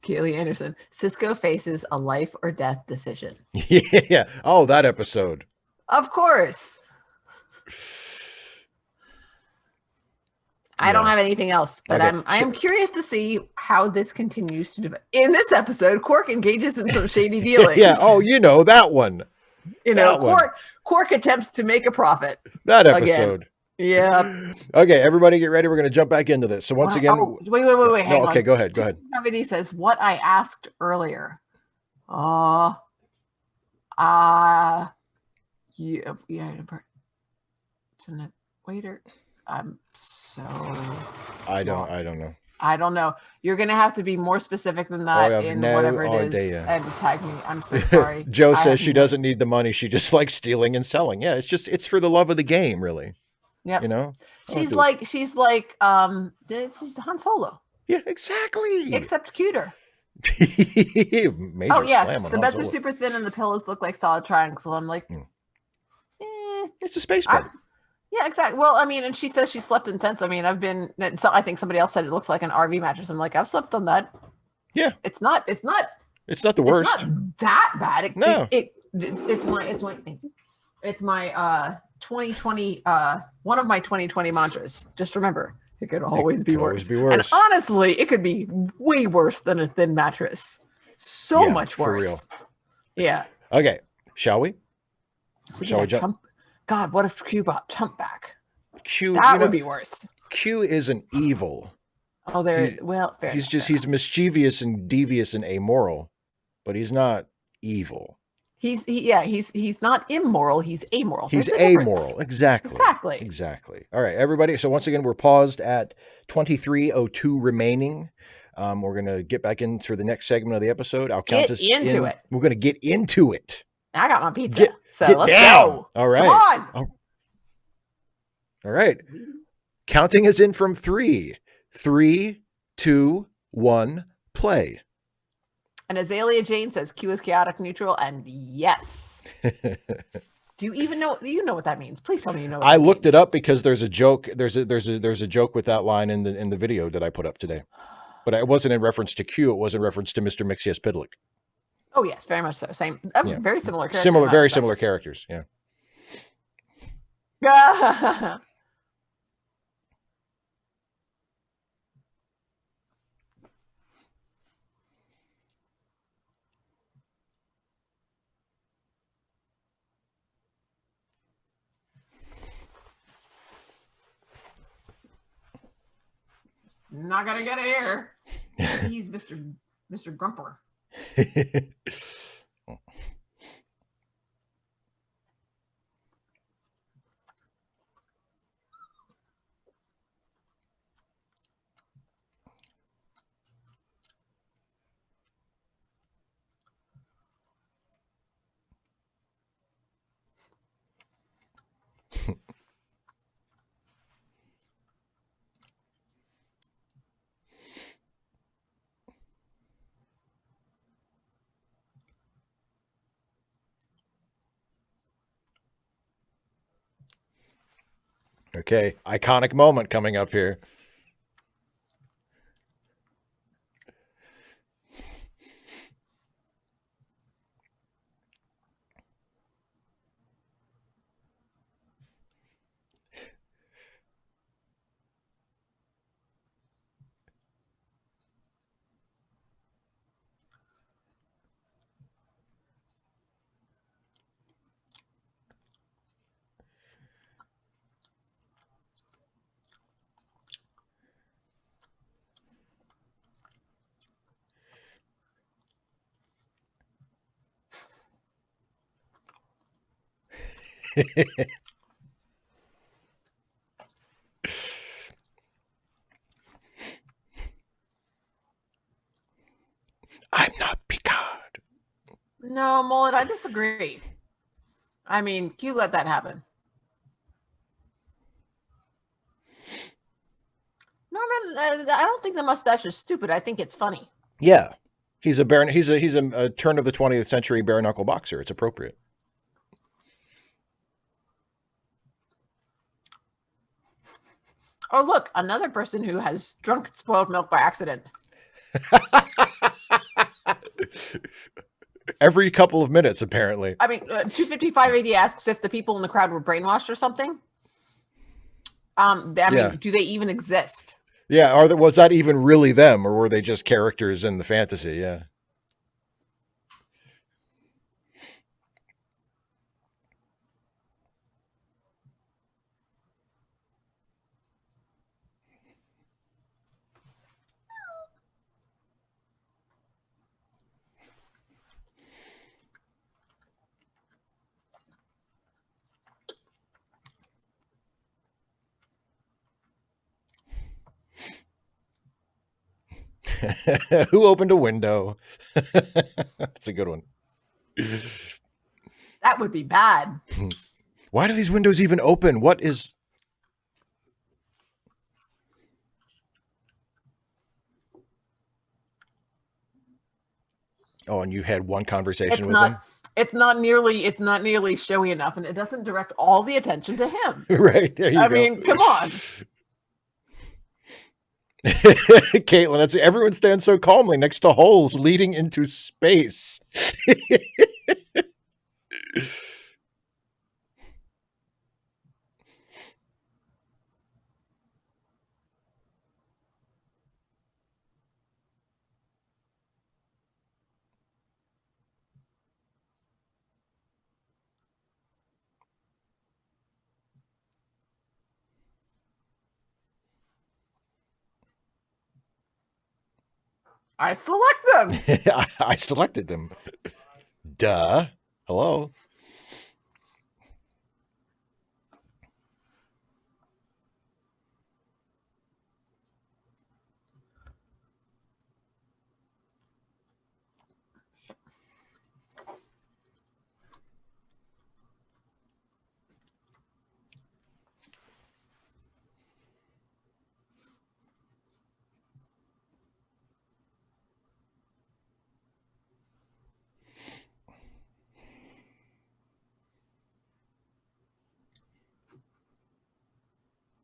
Keely Anderson. Cisco faces a life or death decision. Yeah. Oh, that episode. Of course. I don't have anything else, but okay. I am curious to see how this continues to develop. In this episode, Quark engages in some shady dealings. Yeah. Oh, you know that one. You know, Quark attempts to make a profit. That episode. Again. Yeah. Okay, everybody get ready. We're going to jump back into this. So once again... Oh, wait. No, okay, go ahead. Somebody says, what I asked earlier. Yeah. Waiter. I'm so... I don't know. I don't know. You're going to have to be more specific than that in whatever it is and tag me. I'm so sorry. Joe says she doesn't need the money. She just likes stealing and selling. Yeah, it's for the love of the game, really. Yeah. You know? She's like Han Solo. Yeah, exactly. Except cuter. Major slam on the beds are super thin and the pillows look like solid triangles. So I'm like, it's a space bed. Yeah, exactly. Well, I mean, and she says she slept in tents. I mean, I think somebody else said it looks like an RV mattress. I'm like, I've slept on that. Yeah. It's not the worst. It's not that bad. No. It's my 2020 one of my 2020 mantras. Just remember, it could always be worse. And honestly, it could be way worse than a thin mattress. So much worse. For real. Yeah. Okay. Shall we? Shall we jump? God, what if Q brought Chump back? Q would be worse. Q isn't evil. Oh, fair. He's mischievous and devious and amoral, but he's not evil. He's not immoral. He's amoral. He's amoral. Exactly. All right, everybody. So once again, we're paused at 23:02 remaining. We're gonna get back into the next segment of the episode. I'll count us into it. We're gonna get into it. I got my pizza. Let's down. Go. All right. Come on. All right. Counting us in from 3. 3, 2, 1, play. And Azalea Jane says Q is chaotic neutral, and yes. Do you know what that means? Please tell me you know what I looked it up because there's a joke. There's a joke with that line in the video that I put up today. But it wasn't in reference to Q, it was in reference to Mr. Mixius Pidlick. Oh yes, very much so. Same, very similar characters. Very similar characters. Yeah. Not gonna get it here. He's Mr. Grumper. Okay, iconic moment coming up here. I'm not Picard. No, Mullet, I disagree. I mean, Q let that happen. Norman, I don't think the mustache is stupid. I think it's funny. Yeah. He's a turn of the 20th century bare knuckle boxer. It's appropriate. Oh, look, another person who has drunk spoiled milk by accident. Every couple of minutes, apparently. I mean, 255 AD asks if the people in the crowd were brainwashed or something. I mean, do they even exist? Yeah, was that even really them, or were they just characters in the fantasy? Yeah. Who opened a window? That's a good one. That would be bad. Why do these windows even open? What is... Oh, and you had one conversation with him? It's not nearly showy enough, and it doesn't direct all the attention to him. Right, there you go. I mean, come on. Caitlin, everyone stands so calmly next to holes leading into space. I select them. I selected them. Duh. Hello.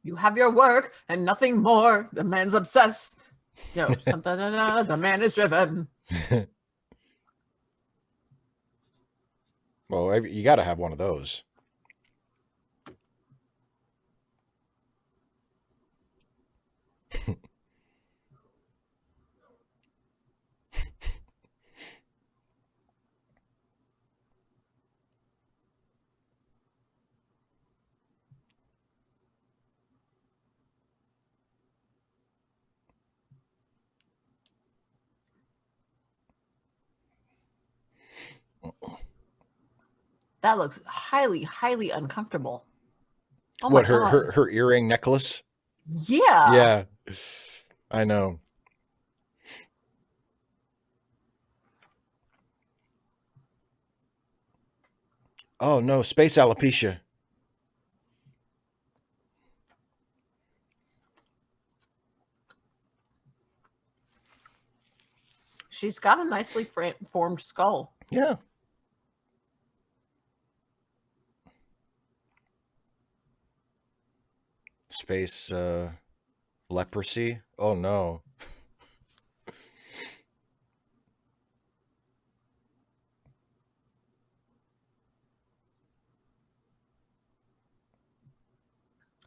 You have your work and nothing more. The man's obsessed. No, something. The man is driven. Well, you got to have one of those. That looks highly, highly uncomfortable. Oh What, my God. her earring necklace? Yeah. Yeah. I know. Oh no, space alopecia. She's got a nicely formed skull. Yeah. Space leprosy. Oh no.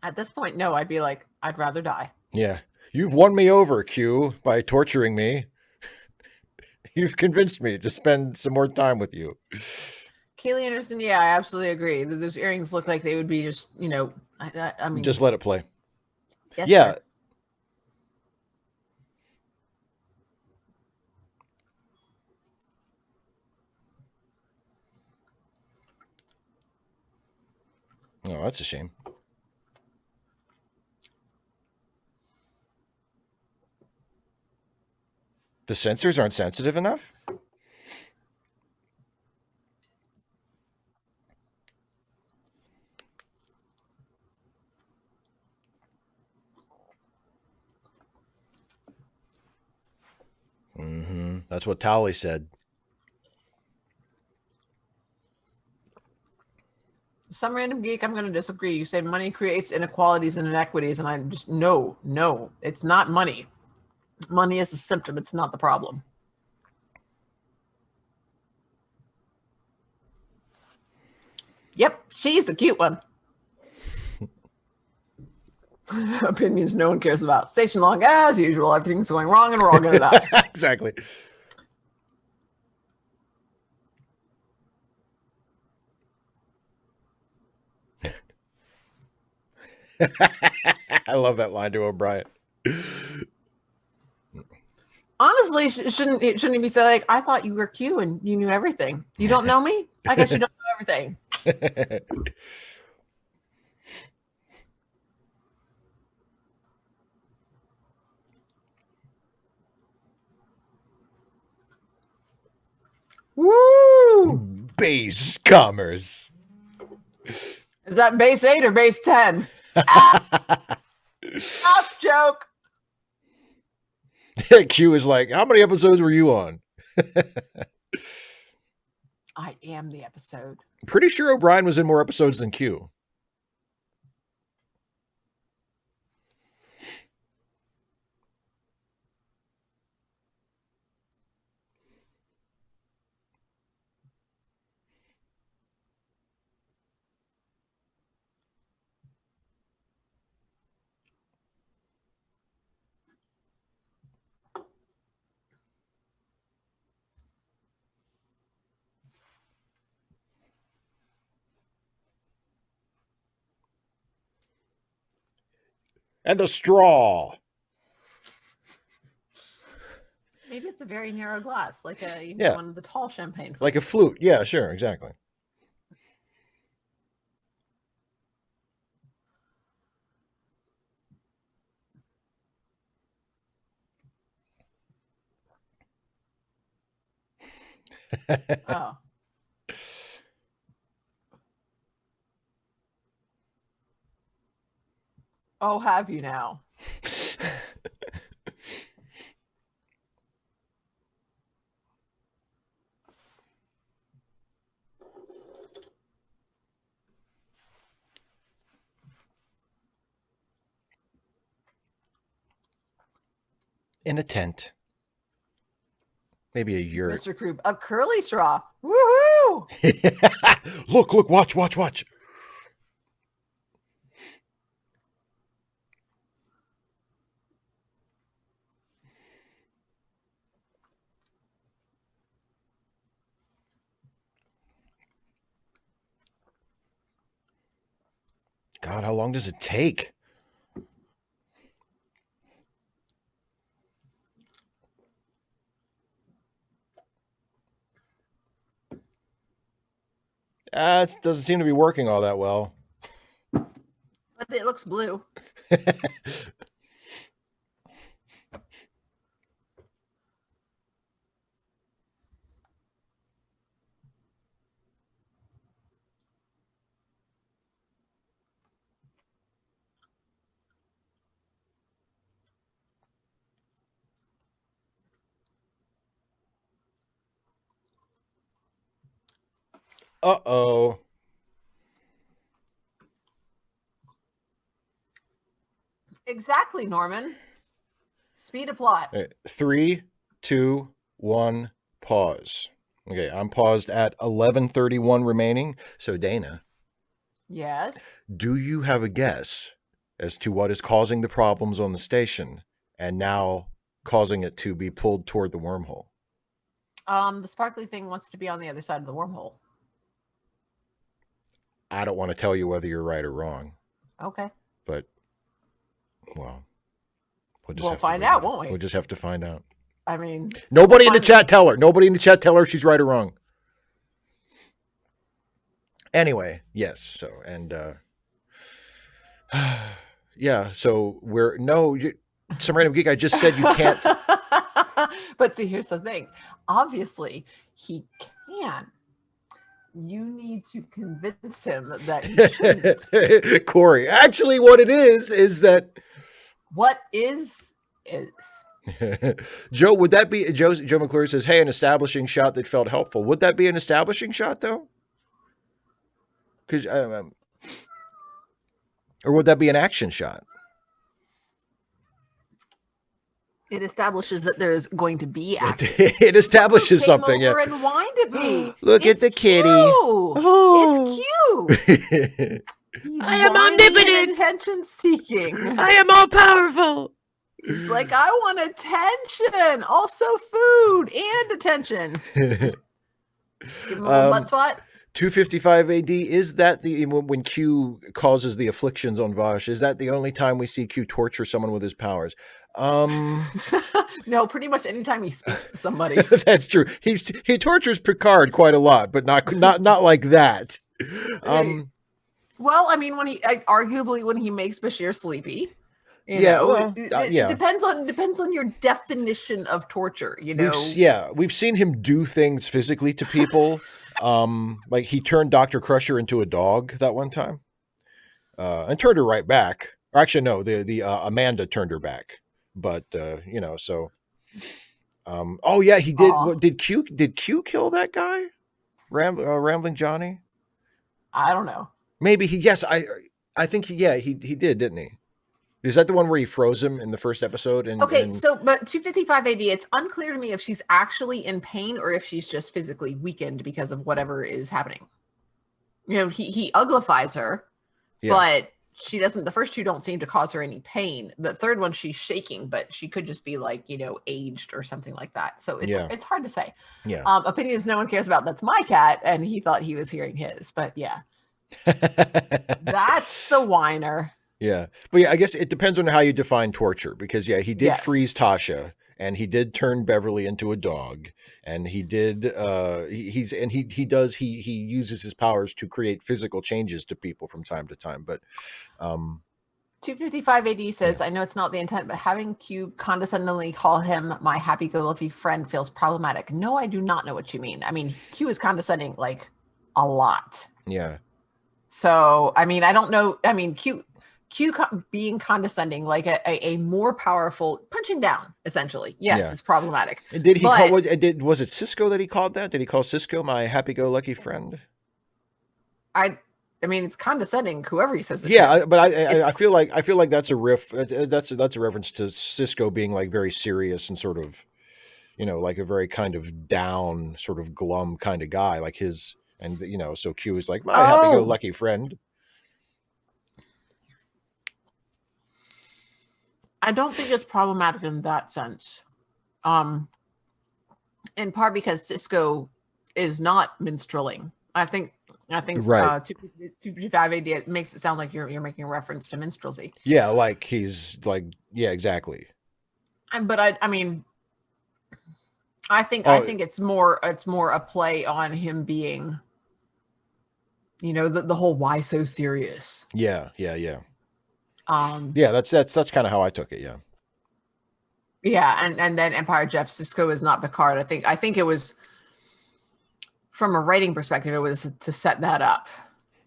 At this point, no, I'd be like, I'd rather die. Yeah. You've won me over, Q, by torturing me. You've convinced me to spend some more time with you. Keely Anderson, yeah, I absolutely agree. Those earrings look like they would be just, I mean, just let it play. Yes, yeah. Sir. Oh, that's a shame. The sensors aren't sensitive enough? Mm-hmm. That's what Towley said. Some random geek, I'm going to disagree. You say money creates inequalities and inequities, and I'm just, no, it's not money. Money is a symptom. It's not the problem. Yep, she's the cute one. Opinions no one cares about. Station log as usual. Everything's going wrong and we're all going to die. Exactly. I love that line to O'Brien. Honestly, shouldn't he be saying, like, I thought you were Q and you knew everything. You don't know me? I guess you don't know everything. Woo! Base commerce. Is that base 8 or base 10? Off joke. Q is like, how many episodes were you on? I am the episode. Pretty sure O'Brien was in more episodes than Q. And a straw. Maybe it's a very narrow glass, like one of the tall champagne flutes. Like a flute. Yeah, sure, exactly. Oh. Oh, have you now? In a tent. Maybe a yurt. Mr. Croup, a curly straw. Woohoo! Look, watch. God, how long does it take? It doesn't seem to be working all that well. But it looks blue. Uh-oh. Exactly, Norman. Speed of plot. Right. 3, 2, 1, pause. Okay, I'm paused at 11:31 remaining. So, Dana. Yes? Do you have a guess as to what is causing the problems on the station and now causing it to be pulled toward the wormhole? The sparkly thing wants to be on the other side of the wormhole. I don't want to tell you whether you're right or wrong. Okay. But, well, we'll find out, won't we? We'll just have to find out. I mean... Nobody in the chat tell her. Nobody in the chat tell her if she's right or wrong. Anyway, yes. So, and, yeah, so some random geek, I just said you can't. But see, here's the thing. Obviously, he can. You need to convince him that he shouldn't. Corey, actually what it is that... What is... Joe, would that be Joe McClure says, "Hey, an establishing shot that felt helpful." Would that be an establishing shot though? Because or would that be an action shot? It establishes that there's going to be action. It establishes Came something. over Yeah. and whined at me. Look It's at the cute. kitty. It's cute. He's I am whiny and omnipotent. attention seeking. I am all powerful. He's like, I want attention, also food and attention. Just give him a little butt swat. 255 AD, is that the when Q causes the afflictions on Vosh, is that the only time we see Q torture someone with his powers? No, pretty much anytime he speaks to somebody. That's true. He tortures Picard quite a lot, but not like that. Well, I mean, arguably when he makes Bashir sleepy. It depends on your definition of torture. We've seen him do things physically to people. Like he turned Dr. Crusher into a dog that one time, and turned her right back. Or actually, no, the Amanda turned her back. But so. Oh yeah, he did. Did Q kill that guy, Rambling Johnny? I don't know. Maybe he. Yes, I think he did, didn't he? Is that the one where he froze him in the first episode? But 255 AD, it's unclear to me if she's actually in pain or if she's just physically weakened because of whatever is happening. He uglifies her, but she doesn't. The first two don't seem to cause her any pain. The third one, she's shaking, but she could just be like, aged or something like that. So it's hard to say. Yeah. Opinions no one cares about. That's my cat, and he thought he was hearing his, but yeah. That's the whiner. Yeah. But I guess it depends on how you define torture, because he did freeze Tasha, and he did turn Beverly into a dog, and he did he uses his powers to create physical changes to people from time to time. But 255 AD says, I know it's not the intent, but having Q condescendingly call him my happy-go-lucky friend feels problematic. No, I do not know what you mean. I mean, Q is condescending like a lot. Yeah. So, I mean, I don't know. I mean, Q being condescending, like a more powerful punching down, essentially. Yes, is problematic. Did he was it Cisco that he called that? Did he call Cisco my happy-go-lucky friend? I mean, it's condescending. Whoever he says it. Yeah, but I feel like that's a riff. That's a reference to Cisco being like very serious and sort of, like a very kind of down, sort of glum kind of guy, like his. And so Q is like my happy-go-lucky friend. I don't think it's problematic in that sense. In part because Cisco is not minstrelling. I think right. 255 AD, it makes it sound like you're making a reference to minstrelsy. Yeah, like he's like, yeah, exactly. But I mean, I think it's more a play on him being, the whole why so serious. Yeah. Yeah, that's kind of how I took it. Yeah, and then Empire Jeff, Cisco is not Picard. I think it was, from a writing perspective, it was to set that up.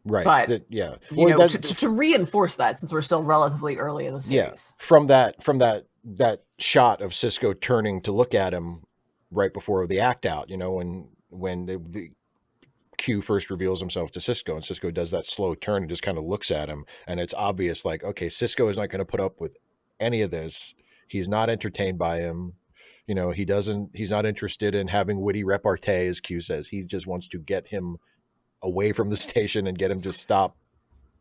Right. But well, to reinforce that, since we're still relatively early in the series. Yeah. From that shot of Cisco turning to look at him right before the act out, when the Q first reveals himself to Cisco, and Cisco does that slow turn and just kind of looks at him, and it's obvious, like, okay, Cisco is not going to put up with any of this. He's not entertained by him. He's not interested in having witty repartee, as Q says. He just wants to get him away from the station and get him to stop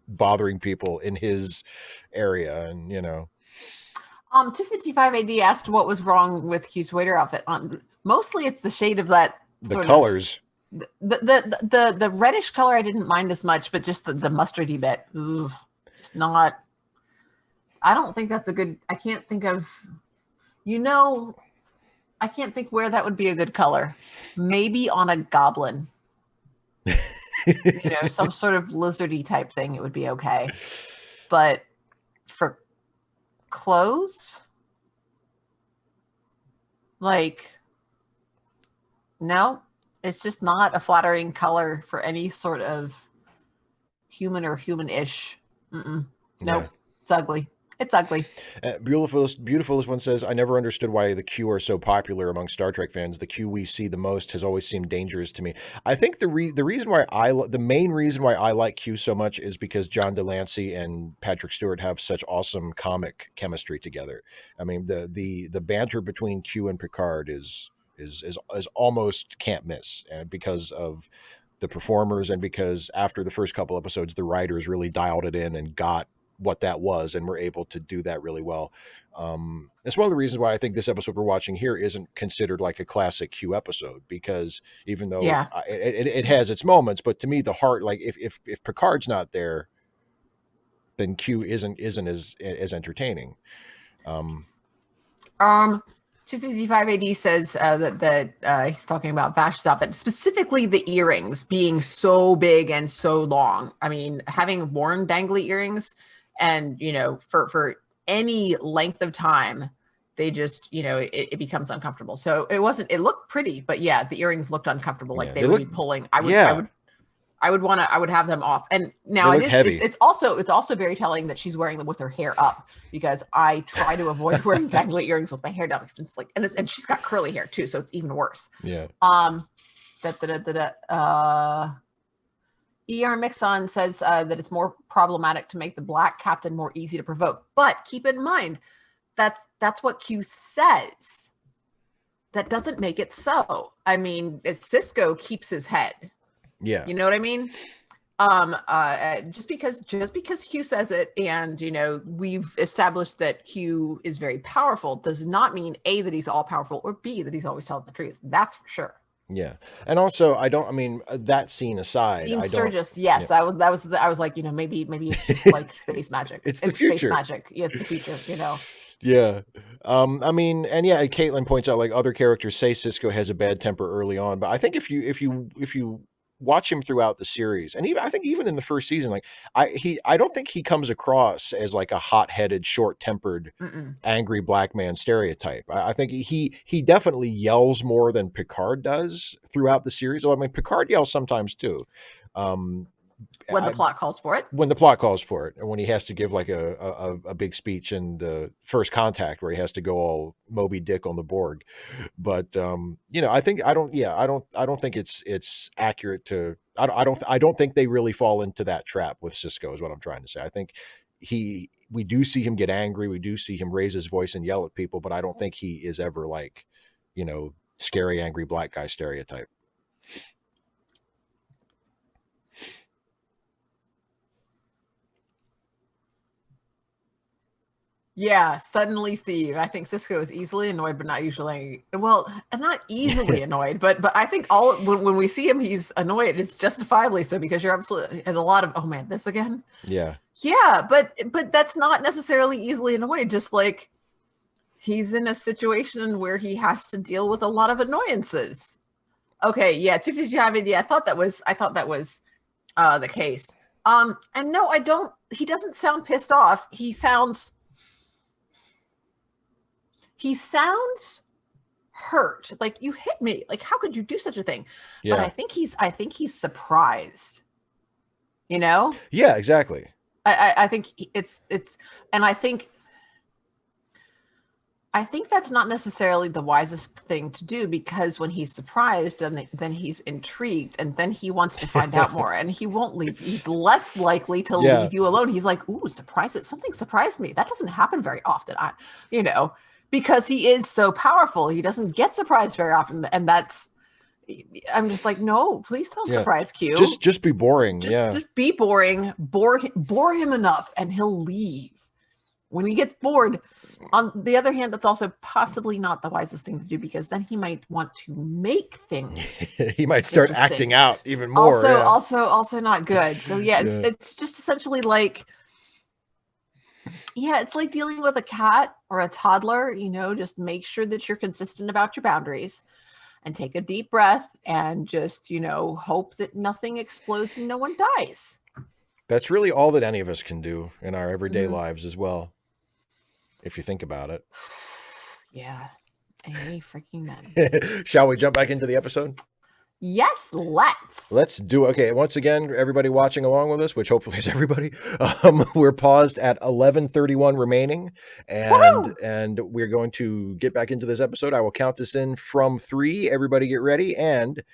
bothering people in his area. And 255 AD asked what was wrong with Q's waiter outfit. Mostly it's the shade of that, the colors. The reddish color I didn't mind as much, but just the mustardy bit, just not. I don't think that's a good. I can't think of, I can't think where that would be a good color. Maybe on a goblin, some sort of lizardy type thing, it would be okay. But for clothes, no. It's just not a flattering color for any sort of human or human-ish. Nope. It's ugly. It's ugly. Beautifulest one says, I never understood why the Q are so popular among Star Trek fans. The Q we see the most has always seemed dangerous to me. I think the reason why the main reason why I like Q so much is because John Delancey and Patrick Stewart have such awesome comic chemistry together. I mean, the banter between Q and Picard is almost can't miss, and because of the performers, and because after the first couple episodes, the writers really dialed it in and got what that was, and were able to do that really well. It's one of the reasons why I think this episode we're watching here isn't considered like a classic Q episode, because even though Yeah. it has its moments, but to me the heart, like if Picard's not there, then Q isn't as entertaining. Um, 255 AD says that he's talking about Vash's outfit, specifically the earrings being so big and so long. I mean, having worn dangly earrings, and for any length of time, they just it becomes uncomfortable. So it looked pretty, but yeah, the earrings looked uncomfortable, like they would be pulling. I would have them off. And now it's also very telling that she's wearing them with her hair up, because I try to avoid wearing dangly earrings with my hair down. It's like, and she's got curly hair too, so it's even worse. Yeah. ER Mixon says that it's more problematic to make the black captain more easy to provoke. But keep in mind, that's what Q says. That doesn't make it so. I mean, Sisko keeps his head. Yeah. You know what I mean? Just because Q says it, and we've established that Q is very powerful, does not mean A, that he's all powerful, or B, that he's always telling the truth. That's for sure. Yeah. And also, that scene aside, Dean Sturgis, yes, yeah. I was like, maybe it's just like space magic. It's the future. Space magic. Yeah, it's the future, Yeah. And yeah, Caitlin points out, like, other characters say Sisko has a bad temper early on, but I think if you watch him throughout the series, and I think even in the first season, like I don't think he comes across as like a hot-headed, short-tempered, angry black man stereotype. I think he definitely yells more than Picard does throughout the series. Well, I mean, Picard yells sometimes too. When the plot calls for it. When the plot calls for it, and when he has to give like a big speech in the First Contact, where he has to go all Moby Dick on the Borg. But I don't think it's accurate to. I don't think they really fall into that trap with Sisko, is what I'm trying to say. I think we do see him get angry, we do see him raise his voice and yell at people, but I don't think he is ever like, scary, angry black guy stereotype. Yeah, suddenly Steve. I think Sisko is easily annoyed, but not usually. Well, not easily annoyed, but I think when we see him, he's annoyed. It's justifiably so, because you're absolutely, and a lot of, oh man, this again. Yeah. Yeah, but that's not necessarily easily annoyed. Just like he's in a situation where he has to deal with a lot of annoyances. Okay, yeah, 255. Yeah, I thought that was the case. And no, I don't. He doesn't sound pissed off. He sounds hurt. Like, you hit me. Like, how could you do such a thing? Yeah. But I think he's surprised. Yeah, exactly. I think it's and I think that's not necessarily the wisest thing to do, because when he's surprised, and then he's intrigued, and then he wants to find out more, and he won't leave. He's less likely to leave you alone. He's like, ooh, something surprised me. That doesn't happen very often. Because he is so powerful, he doesn't get surprised very often, and I'm just like, no, please don't surprise Q. Just be boring. Just be boring. Bore him enough, and he'll leave. When he gets bored. On the other hand, that's also possibly not the wisest thing to do, because then he might want to make things. He might start acting out even more. Also not good. So it's just essentially like. Yeah, it's like dealing with a cat or a toddler, just make sure that you're consistent about your boundaries, and take a deep breath, and just, hope that nothing explodes and no one dies. That's really all that any of us can do in our everyday lives as well, if you think about it. Yeah. Any freaking men. Shall we jump back into the episode? Yes, let's. Let's do okay. Once again, everybody watching along with us, which hopefully is everybody, we're paused at 11:31 remaining, Woohoo! and we're going to get back into this episode. I will count this in from 3. Everybody get ready, and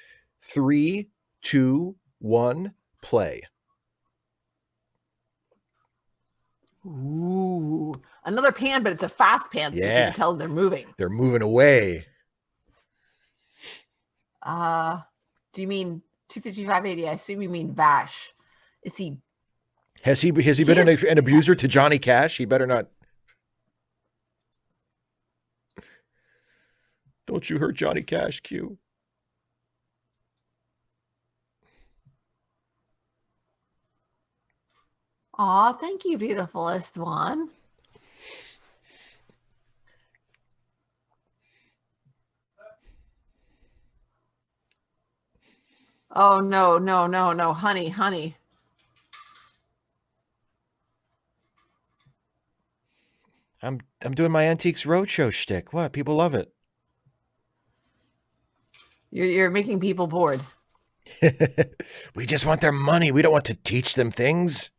3, 2, 1, play. Ooh, another pan, but it's a fast pan, so you can tell they're moving. They're moving away. Do you mean 25580? I assume you mean Vash. Is he? Has he been an abuser to Johnny Cash? He better not. Don't you hurt Johnny Cash, Q. Aw, thank you, beautifulest one. Oh, no, no, no, no, honey, honey. I'm doing my Antiques Roadshow shtick. What? People love it. You're making people bored. We just want their money. We don't want to teach them things.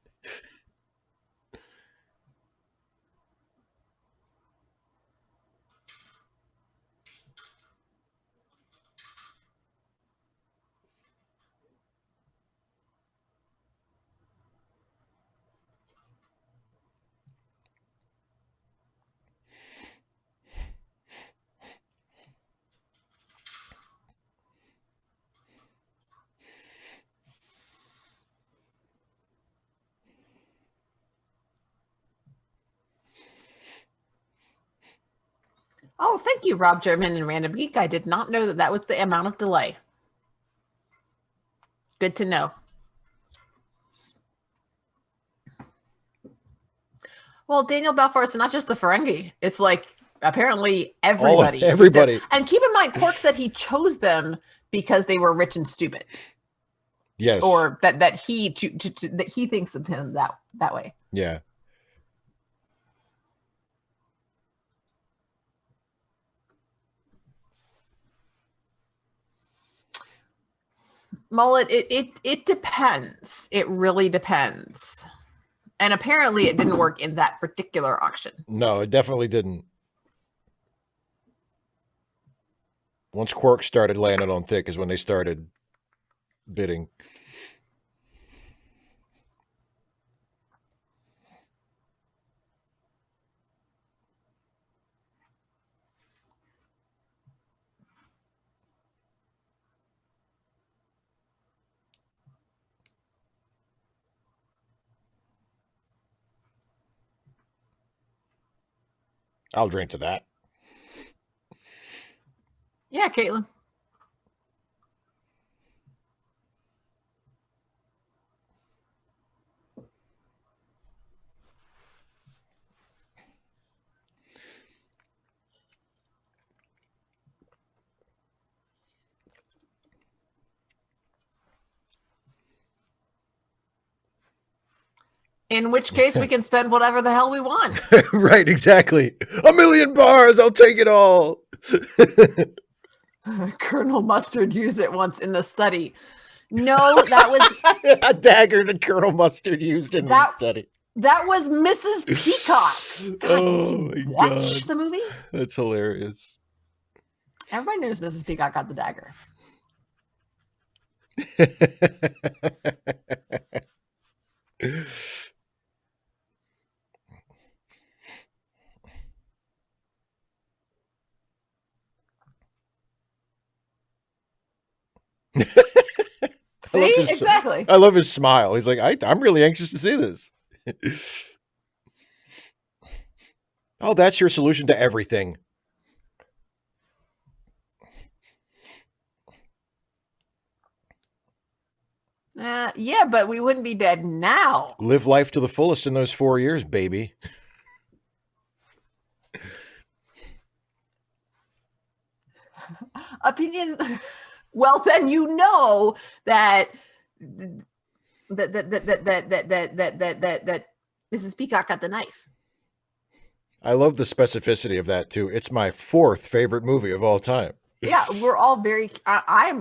Oh, thank you, Rob German and Random Geek. I did not know that was the amount of delay. Good to know. Well, Daniel Balfour, it's not just the Ferengi. It's like apparently everybody. Everybody. And keep in mind, Quark said he chose them because they were rich and stupid. Yes. Or that he that he thinks of him that way. Yeah. Mullet, it depends. It really depends. And apparently it didn't work in that particular auction. No, it definitely didn't. Once Quark started laying it on thick is when they started bidding. I'll drink to that. Yeah, Caitlin. In which case, we can spend whatever the hell we want. Right, exactly. 1,000,000 bars, I'll take it all. Colonel Mustard used it once in the study. No, that was a dagger that Colonel Mustard used in the study. That was Mrs. Peacock. God, did you watch the movie? That's hilarious. Everybody knows Mrs. Peacock got the dagger. See, exactly. I love his smile. He's like, I'm really anxious to see this. Oh, that's your solution to everything. Yeah, but we wouldn't be dead now. Live life to the fullest in those 4 years, baby. Opinions. Well, then you know that Mrs. Peacock got the knife. I love the specificity of that too. It's my 4th favorite movie of all time. Yeah, we're all very. I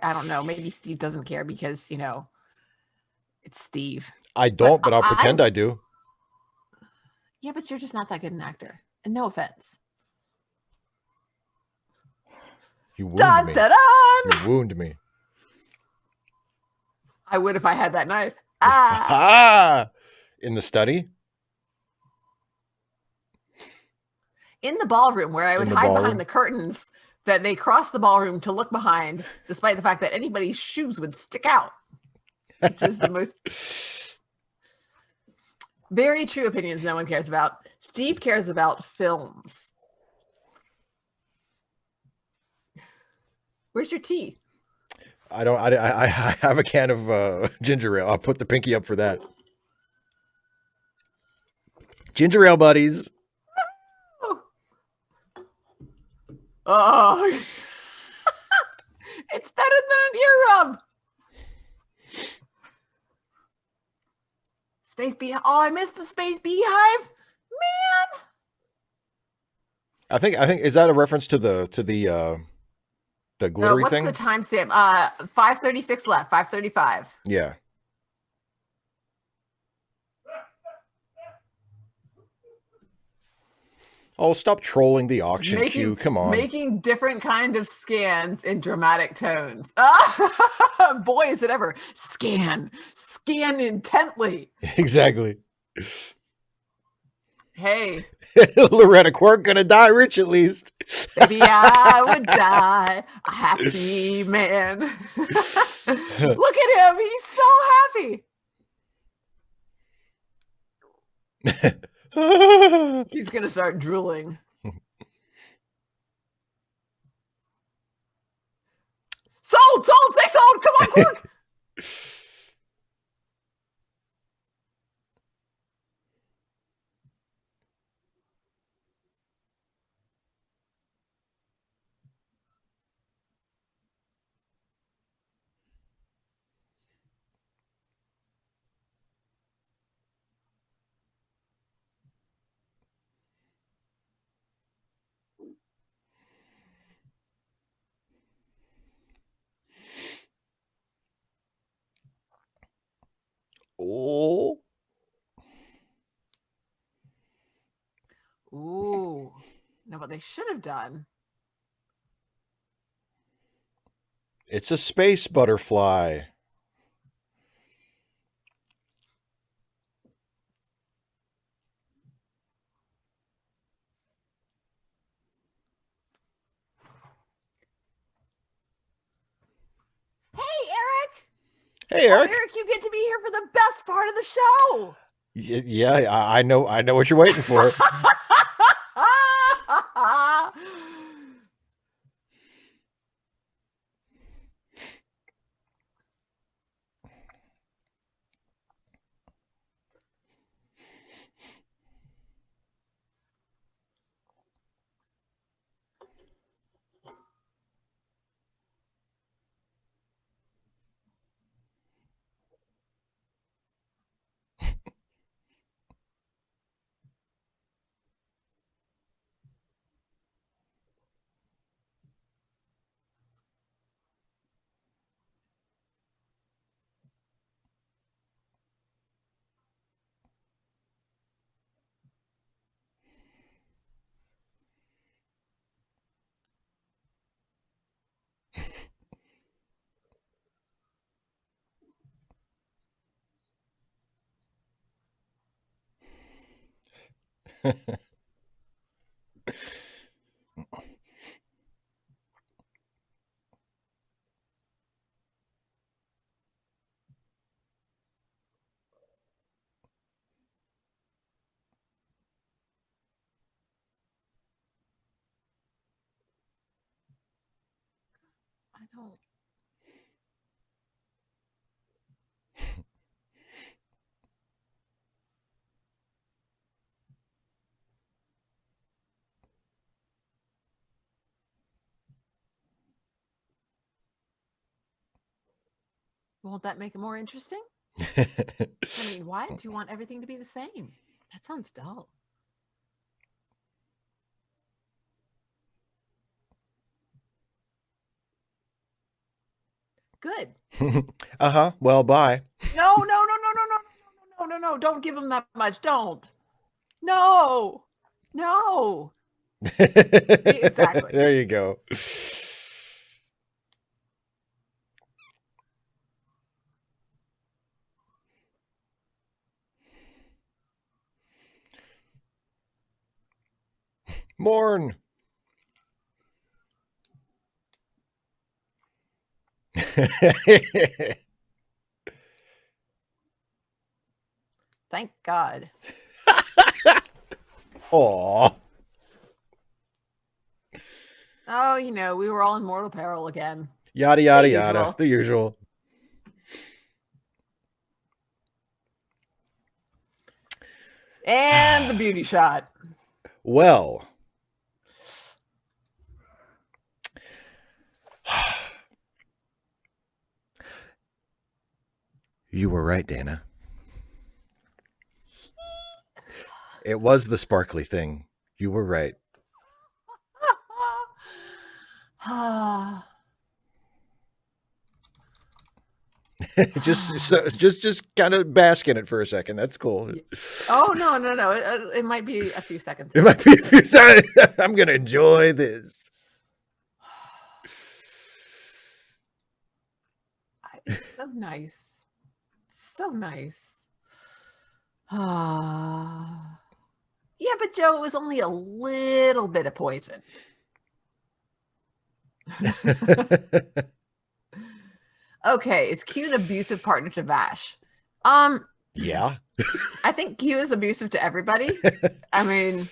don't know. Maybe Steve doesn't care because it's Steve. I But don't, but I'll pretend I do. Yeah, but you're just not that good an actor. And no offense. You wound Dun, me. dun, dun! You wound me. I would if I had that knife. Ah! In the study? In the ballroom where I would hide behind the curtains that they cross the ballroom to look behind, despite the fact that anybody's shoes would stick out, which is the most very true opinions no one cares about. Steve cares about films. Where's your tea? I don't. I have a can of ginger ale. I'll put the pinky up for that. Ginger ale, buddies. Oh, it's better than an ear rub. Space Beehive. Oh, I missed the Space Beehive, man. I think is that a reference to the glittery What's thing? What's the timestamp? 5:36 left. 5:35. Yeah. Oh, stop trolling the auction queue. Come on. Making different kind of scans in dramatic tones. Boy, is it ever. Scan intently. Exactly. Hey. Loretta Quirk gonna die rich at least. Maybe I would die a happy man. Look at him. He's so happy. He's going to start drooling. Sold! Say sold! Come on, Quirk! Oh. Ooh. Now, what they should have done. It's a space butterfly. Hey, Eric! Hey, Eric. Oh, Eric, you get to be here for the best part of the show. Yeah, I know what you're waiting for. I don't. Won't that make it more interesting? I mean, why do you want everything to be the same? That sounds dull. Good. Uh-huh. Well, bye. No, no, no, no, no, no, no, no, no, no. Don't give him that much. Don't. No. No. Exactly. There you go. Morn. Thank God. Aw. Oh, we were all in mortal peril again. Yada, yada, The yada. usual. The usual. And the beauty shot. Well. You were right, Dana. It was the sparkly thing. You were right. just kind of bask in it for a second. That's cool. Oh, no. It might be a few seconds. It might be a few seconds. I'm gonna enjoy this. It's so nice. So nice. Yeah, but Joe, it was only a little bit of poison. Okay, it's Q an abusive partner to Vash. Yeah. I think Q is abusive to everybody. I mean,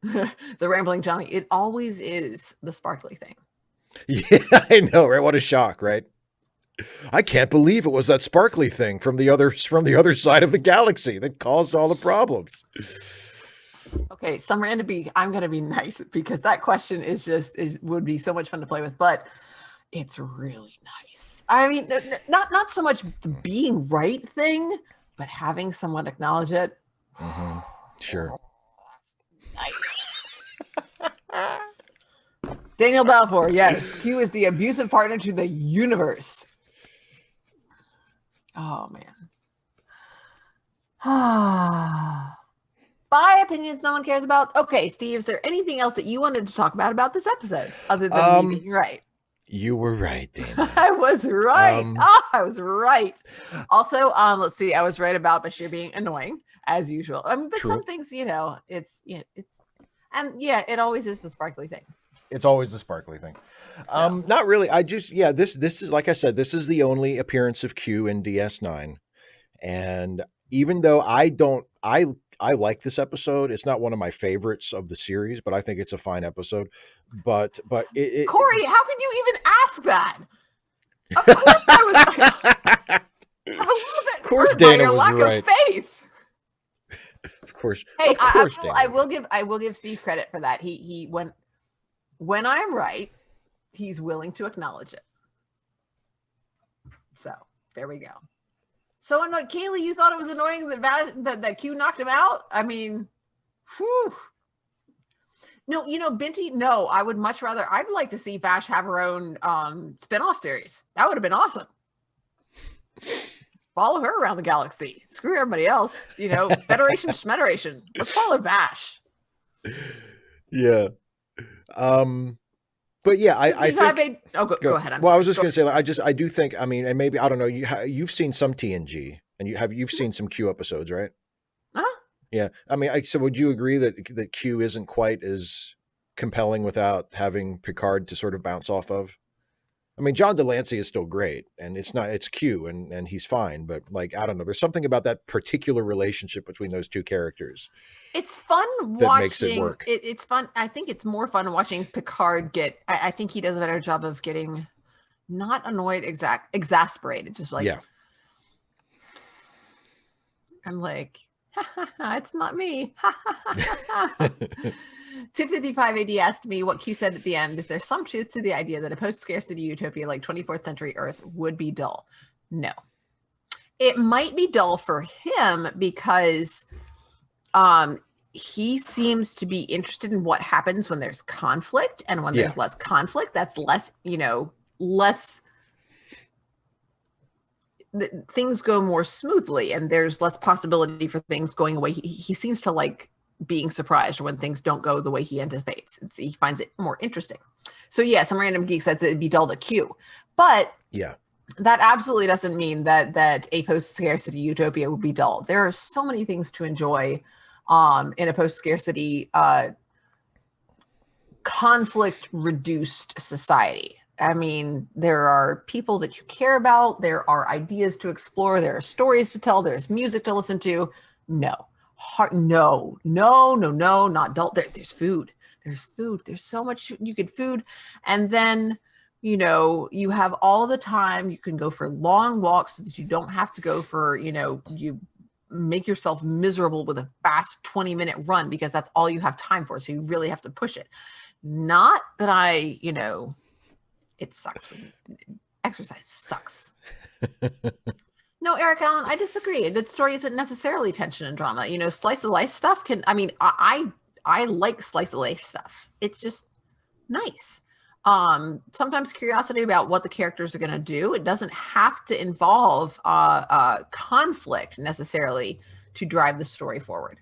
the rambling Johnny, it always is the sparkly thing. Yeah, I know, right? What a shock, right? I can't believe it was that sparkly thing from the other side of the galaxy that caused all the problems. Okay, Summer and B, I'm gonna be nice because that question would be so much fun to play with, but it's really nice. I mean, not so much the being right thing, but having someone acknowledge it. Mm-hmm. Sure. Nice. Daniel Balfour, yes. Q is the abusive partner to the universe. Oh, man. By opinions no one cares about. Okay, Steve, is there anything else that you wanted to talk about this episode other than me being right? You were right, Dana. I was right. I was right. Also, let's see. I was right about Bashir being annoying as usual. I mean, but True. some things, it always is the sparkly thing. It's always the sparkly thing. Not really. This is, like I said, this is the only appearance of Q in DS9. And even though I like this episode, it's not one of my favorites of the series, but I think it's a fine episode. But Corey, how could you even ask that? Of course I was I'm a little bit of course hurt by Dana your was lack right. of faith. Of course. Hey, of course I will give Steve credit for that. He when I'm right, he's willing to acknowledge it. So there we go. So annoying, Kaylee, you thought it was annoying that Q knocked him out? I mean, whew. No, Binti, no, I would much rather, I'd like to see Vash have her own spin-off series. That would have been awesome. Just follow her around the galaxy. Screw everybody else. Federation schmederation. Let's follow Vash. Yeah. But yeah, I think. Go ahead. I was just going to say, I do think. I mean, and maybe I don't know. You've seen some TNG, and you've seen some Q episodes, right? Uh-huh. Yeah. I mean, so would you agree that Q isn't quite as compelling without having Picard to sort of bounce off of? I mean, John Delancey is still great, and it's Q, and he's fine. But like, I don't know. There's something about that particular relationship between those two characters. It's fun watching. That makes it work. It's fun. I think it's more fun watching Picard get. I think he does a better job of getting not annoyed, exasperated. Just like, yeah. I'm like, it's not me. 255 AD asked me what Q said at the end. Is there some truth to the idea that a post-scarcity utopia like 24th century Earth would be dull? No. It might be dull for him because he seems to be interested in what happens when there's conflict, and when there's less conflict, that's less, less things go more smoothly and there's less possibility for things going away. He seems to like being surprised when things don't go the way he anticipates. He finds it more interesting. So yeah, some random geek says it'd be dull to Q, but Yeah. that absolutely doesn't mean that a post-scarcity utopia would be dull. There are so many things to enjoy in a post-scarcity conflict-reduced society. I mean, there are people that you care about. There are ideas to explore. There are stories to tell. There's music to listen to. No, no, not dull. There's food. There's food. There's so much you could food. And then, you know, you have all the time. You can go for long walks so that you don't have to go for, you know, you make yourself miserable with a fast 20-minute run because that's all you have time for. So you really have to push it. Not that I, you know, it sucks when exercise sucks. No, Eric Allen, I disagree. A good story isn't necessarily tension and drama. You know, slice of life stuff can, I mean, I like slice of life stuff. It's just nice. Sometimes curiosity about what the characters are going to do. It doesn't have to involve conflict necessarily to drive the story forward.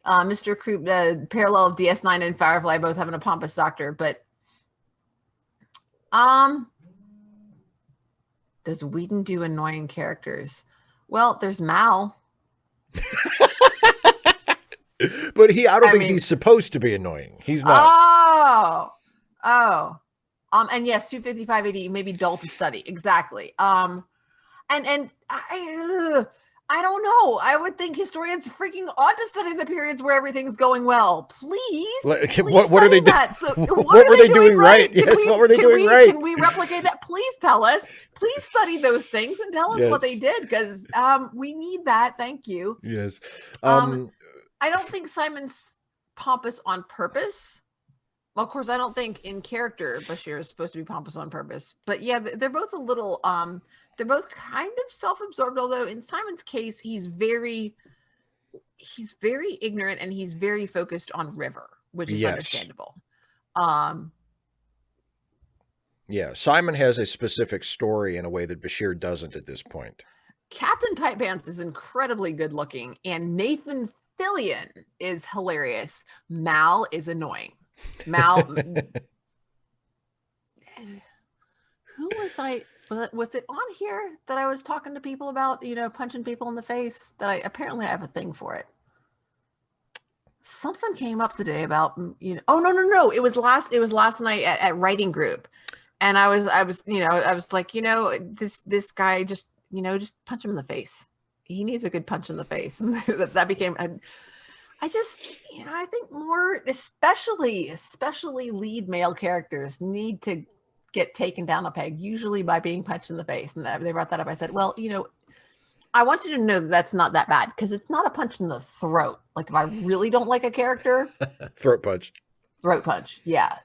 Mr. Croup, parallel of DS9 and Firefly both having a pompous doctor, but does Whedon do annoying characters? Well, there's Mal. But I don't think he's supposed to be annoying. He's not. And yes, 255 AD may be dull to study. Exactly. And I don't know. I would think historians freaking ought to study the periods where everything's going well. Please. What are they doing? So, what were they doing right? Yes, what were they doing right? Can we replicate that? Please tell us. Please study those things and tell us what they did, because we need that. Thank you. Yes. I don't think Simon's pompous on purpose. Well, of course, I don't think in character Bashir is supposed to be pompous on purpose. But yeah, they're both a little they're both kind of self-absorbed, although in Simon's case, he's very ignorant and he's very focused on River, which is understandable. Yeah, Simon has a specific story in a way that Bashir doesn't at this point. Captain Tight Pants is incredibly good looking, and Nathan Fillion is hilarious. Mal is annoying. Mal, who was I? Was it on here that I was talking to people about, you know, punching people in the face? That I apparently have a thing for it. Something came up today about, you know. Oh no! It was last night at writing group, and I was like, you know, this guy just punch him in the face. He needs a good punch in the face, and that became. I think more, especially lead male characters need to get taken down a peg, usually by being punched in the face. And they brought that up. I said, well, you know, I want you to know that's not that bad, because it's not a punch in the throat. Like, if I really don't like a character, throat punch. Yeah.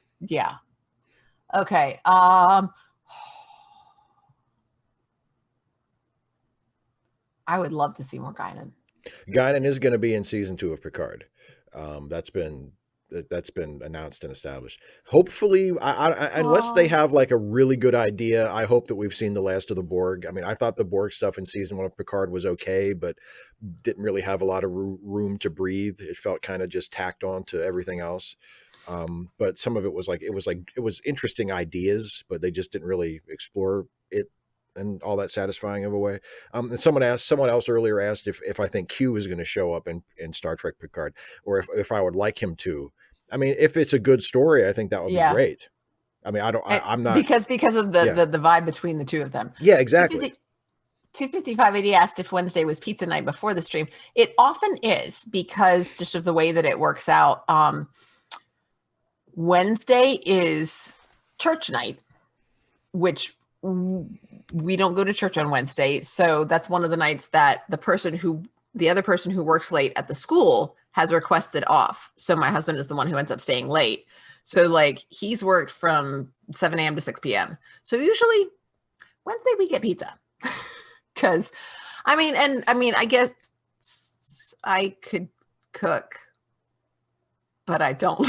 Okay. I would love to see more Guinan. Guinan is going to be in season 2 of Picard. That's been announced and established. Hopefully, unless they have like a really good idea, I hope that we've seen the last of the Borg. I mean, I thought the Borg stuff in season 1 of Picard was okay, but didn't really have a lot of room to breathe. It felt kind of just tacked on to everything else. But some of it was interesting ideas, but they just didn't really explore it and all that satisfying of a way. And someone else earlier asked if I think Q is going to show up in Star Trek Picard, or if I would like him to. I mean, if it's a good story, I think that would be great. I mean, I'm not, because of the vibe between the two of them. Yeah, exactly. 255 AD asked if Wednesday was pizza night before the stream. It often is, because just of the way that it works out. Wednesday is church night, which we don't go to church on Wednesday. So that's one of the nights that the other person who works late at the school has requested off. So my husband is the one who ends up staying late. So like, he's worked from 7 a.m. to 6 p.m. So usually Wednesday we get pizza. Cause I guess I could cook, but I don't.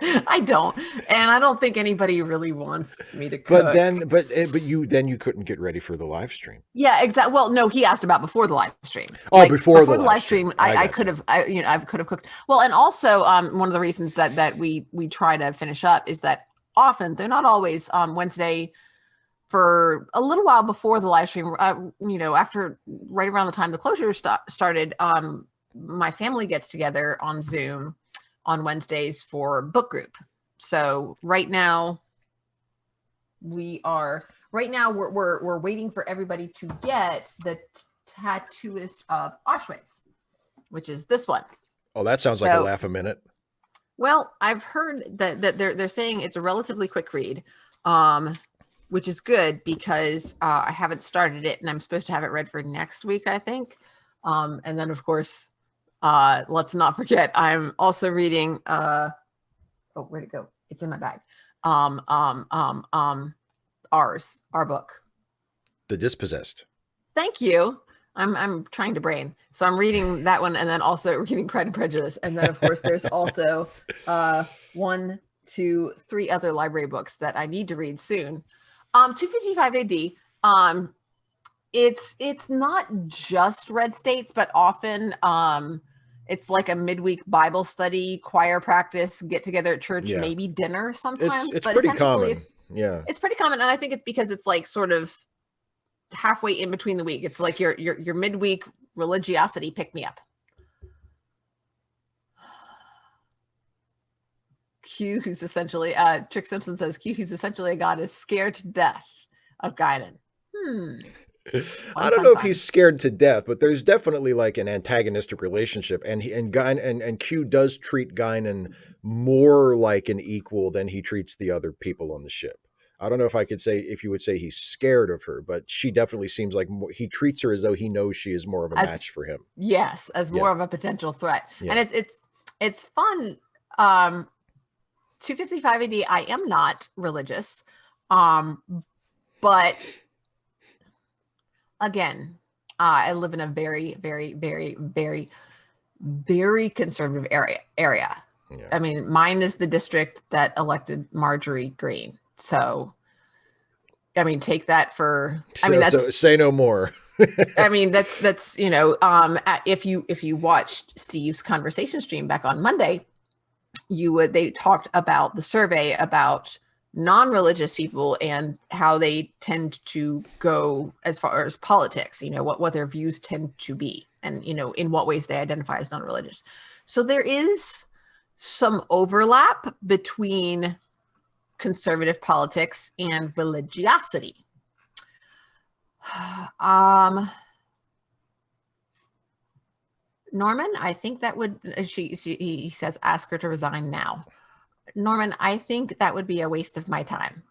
I don't, and I don't think anybody really wants me to But cook. then, but you couldn't get ready for the live stream. Yeah, exactly. Well, no, he asked about before the live stream. Oh, Like before the before the live live stream. stream, I I got could you. have, I could have cooked. Well, and also, one of the reasons that we try to finish up is that often they're not always Wednesday for a little while before the live stream. After right around the time the closure started, my family gets together on Zoom on Wednesdays for book group. So right now we're waiting for everybody to get the Tattooist of Auschwitz, which is this one. Oh, that sounds like a laugh a minute. Well, I've heard that they're saying it's a relatively quick read, which is good because I haven't started it and I'm supposed to have it read for next week, I think. And then of course, let's not forget, I'm also reading. Oh, where'd it go? It's in my bag. Our book, The Dispossessed. Thank you. I'm trying to brain, so I'm reading that one, and then also reading Pride and Prejudice, and then of course there's also 1, 2, 3 other library books that I need to read soon. 255 AD. It's not just red states, but often it's like a midweek Bible study, choir practice, get together at church, maybe dinner sometimes. It's but pretty common. It's pretty common, and I think it's because it's like sort of halfway in between the week. It's like your midweek religiosity pick me up. Q, who's essentially Trick Simpson says Q, who's essentially a god, is scared to death of Guinan. I don't know if he's scared to death, but there's definitely like an antagonistic relationship, and Q does treat Guinan more like an equal than he treats the other people on the ship. I don't know if you would say he's scared of her, but she definitely seems like he treats her as though he knows she is more of a match for him. Yes, as more of a potential threat. Yeah. And it's fun. 255 AD, I am not religious. But again, I live in a very, very, very, very, very conservative area. Yeah. I mean, mine is the district that elected Marjorie Greene. So, I mean, take that for. So say no more. I mean, that's if you watched Steve's conversation stream back on Monday, they talked about the survey about non-religious people and how they tend to go as far as politics. What their views tend to be, and in what ways they identify as non-religious. So there is some overlap between conservative politics and religiosity. Norman, I think that would, he says, ask her to resign now. Norman, I think that would be a waste of my time.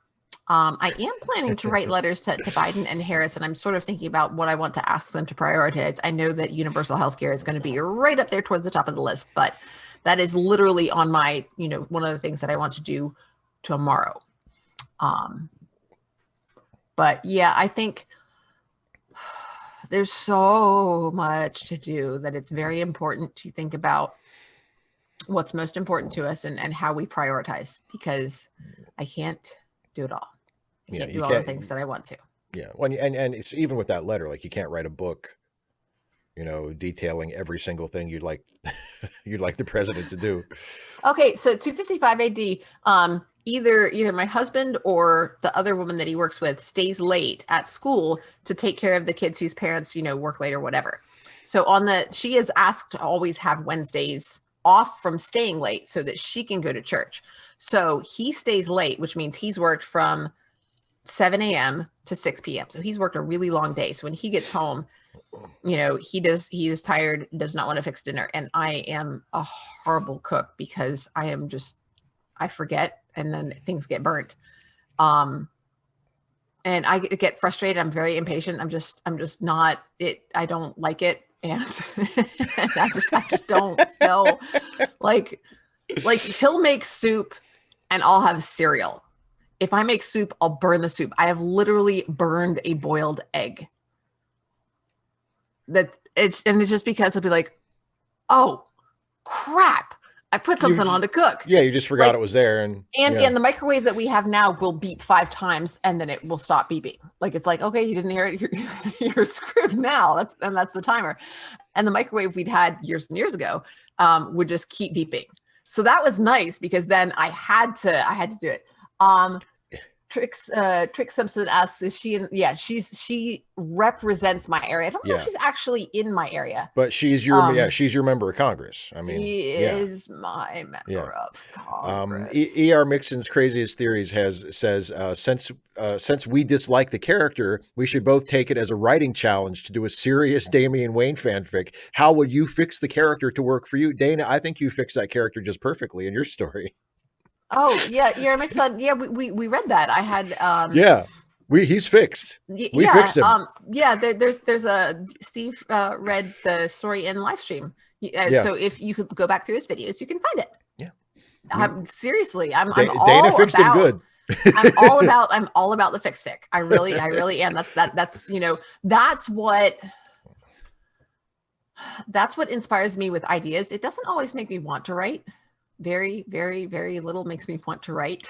I am planning to write letters to Biden and Harris, and I'm sort of thinking about what I want to ask them to prioritize. I know that universal health care is going to be right up there towards the top of the list, but that is literally on my, one of the things that I want to do tomorrow. But yeah, I think there's so much to do that it's very important to think about what's most important to us and how we prioritize, because I can't do it all. I can't do all the things that I want to. Yeah. Well, and it's even with that letter, like you can't write a book, detailing every single thing you'd like the president to do. Okay. So 255 AD, either my husband or the other woman that he works with stays late at school to take care of the kids whose parents, work late or whatever. So she is asked to always have Wednesdays off from staying late so that she can go to church. So he stays late, which means he's worked from 7 a.m. to 6 p.m. So he's worked a really long day. So when he gets home, he is tired, does not want to fix dinner. And I am a horrible cook because I forget, and then things get burnt. And I get frustrated. I'm very impatient. I'm just not it. I don't like it. And I just don't know. Like he'll make soup and I'll have cereal. If I make soup, I'll burn the soup. I have literally burned a boiled egg. It's just because I'll be like, oh crap, I put something on to cook. Yeah, you just forgot it was there, and the microwave that we have now will beep 5 times and then it will stop beeping. Like it's like, okay, you didn't hear it, you're screwed now. That's the timer. And the microwave we'd had years and years ago would just keep beeping. So that was nice because then I had to do it. Trick Simpson asks, is she in? Yeah, she represents my area. I don't know if she's actually in my area, but she's your member of Congress. I mean, she is my member of Congress. E.R. Mixon's Craziest Theories says since we dislike the character, we should both take it as a writing challenge to do a serious Damian Wayne fanfic. How would you fix the character to work for you, Dana? I think you fixed that character just perfectly in your story. Oh yeah, E.R. Mixon. Yeah, we read that. I had he's fixed. We fixed him. There's a Steve read the story in live stream. So if you could go back through his videos, you can find it. Yeah. Seriously, Dana fixed him good. I'm all about the fic. I really am. That's what inspires me with ideas. It doesn't always make me want to write. Very, very, very little makes me want to write.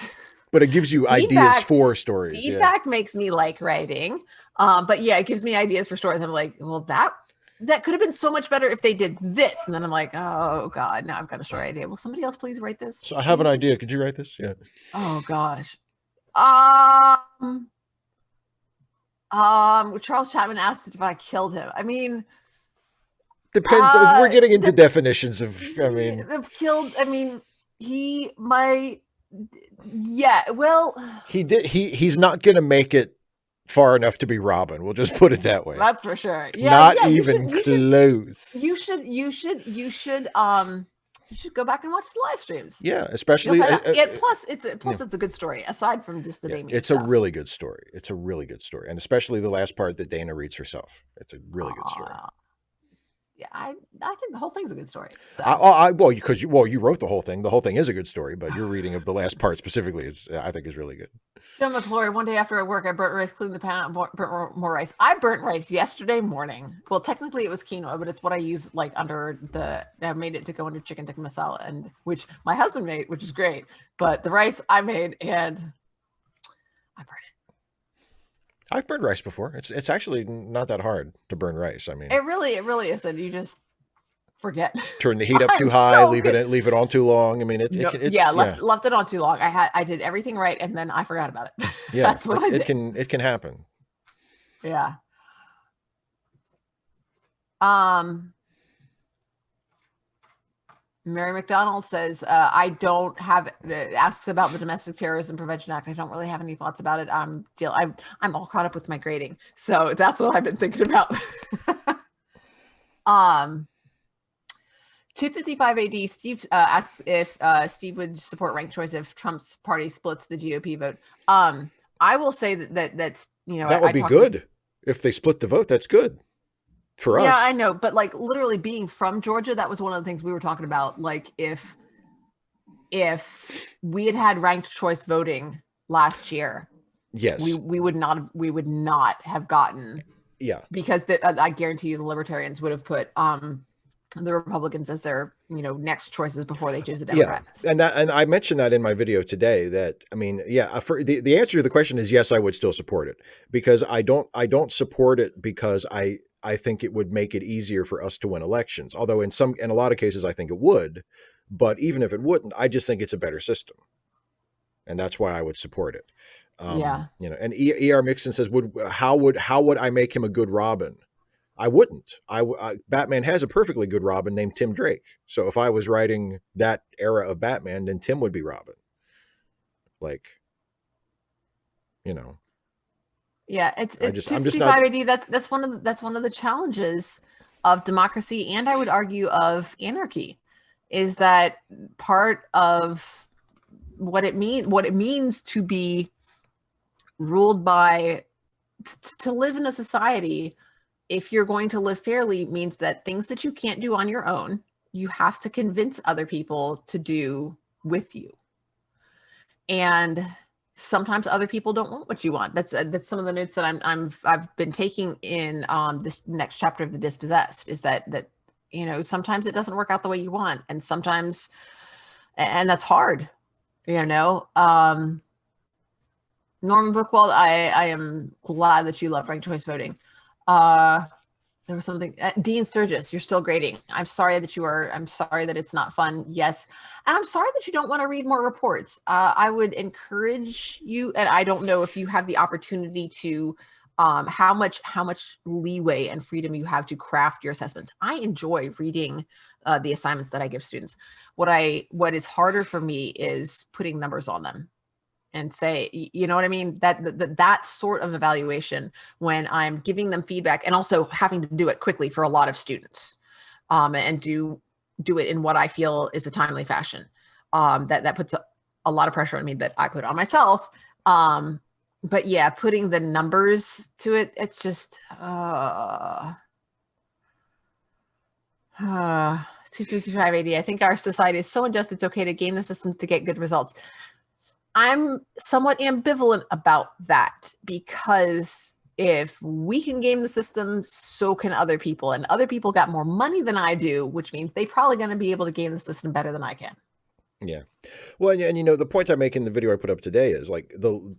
But it gives you ideas for stories. Feedback makes me like writing. But yeah, it gives me ideas for stories. I'm like, well, that could have been so much better if they did this. And then I'm like, oh God, now I've got a story idea. Will somebody else please write this? So I have an idea. Could you write this? Yeah. Oh gosh. Charles Chapman asked if I killed him. I mean, depends. We're getting into definitions of. He might. Yeah. Well, he did. He's not going to make it far enough to be Robin. We'll just put it that way. That's for sure. Yeah. Not even close. You should go back and watch the live streams. Yeah, especially. Plus, it's a good story. Aside from just the Damien. It's a really good story. It's a really good story, and especially the last part that Dana reads herself. It's a really good story. Yeah, I think the whole thing's a good story. So. Because you wrote the whole thing. The whole thing is a good story, but your reading of the last part specifically I think is really good. Joe McClory, one day after work, I burnt rice, cleaned the pan, burnt more rice. I burnt rice yesterday morning. Well, technically it was quinoa, but it's what I use like I made it to go under chicken tikka masala, and which my husband made, which is great. But the rice I made, and I burned it. I've burned rice before. It's actually not that hard to burn rice. I mean, it really is. And you just forget. Turn the heat up too high, leave it on too long. I mean, left it on too long. I did everything right, and then I forgot about it. Yeah, that's what I did. It can happen. Yeah. Mary McDonald says, asks about the Domestic Terrorism Prevention Act. I don't really have any thoughts about it. I'm all caught up with my grading. So that's what I've been thinking about. 255 AD, Steve asks if Steve would support ranked choice if Trump's party splits the GOP vote. I will say that's, that would be good. If they split the vote, that's good. For us. Yeah, I know, but like literally being from Georgia, that was one of the things we were talking about. Like if we had ranked choice voting last year, yes, we would not have gotten. Yeah, because I guarantee you the Libertarians would have put the Republicans as their next choices before they choose the Democrats. Yeah, and I mentioned that in my video today. That I mean, for the answer to the question is yes, I would still support it, because I don't support it because I think it would make it easier for us to win elections. Although in a lot of cases, I think it would. But even if it wouldn't, I just think it's a better system. And that's why I would support it. And E.R. Mixon says, how would I make him a good Robin? I wouldn't. Batman has a perfectly good Robin named Tim Drake. So if I was writing that era of Batman, then Tim would be Robin. Yeah, it's 255 AD. That's one of the challenges of democracy, and I would argue of anarchy, is that part of what it means to be ruled by to live in a society. If you're going to live fairly, means that things that you can't do on your own, you have to convince other people to do with you, and sometimes other people don't want what you want. That's some of the notes that I've been taking in this next chapter of The Dispossessed, is that sometimes it doesn't work out the way you want, and sometimes and that's hard, you know. Norman Bookwald, I am glad that you love ranked choice voting. There was something, Dean Sturgis, you're still grading. I'm sorry that it's not fun. Yes. And I'm sorry that you don't want to read more reports. I would encourage you, and I don't know if you have the opportunity to, how much leeway and freedom you have to craft your assessments. I enjoy reading the assignments that I give students. What is harder for me is putting numbers on them and say, you know what I mean? That sort of evaluation, when I'm giving them feedback and also having to do it quickly for a lot of students, and do it in what I feel is a timely fashion. That puts a lot of pressure on me that I put on myself. But yeah, putting the numbers to it, it's just, 255 AD. I think our society is so unjust, it's okay to game the system to get good results. I'm somewhat ambivalent about that, because if we can game the system, so can other people. And other people got more money than I do, which means they're probably going to be able to game the system better than I can. Yeah. Well, and you know, the point I make in the video I put up today is like the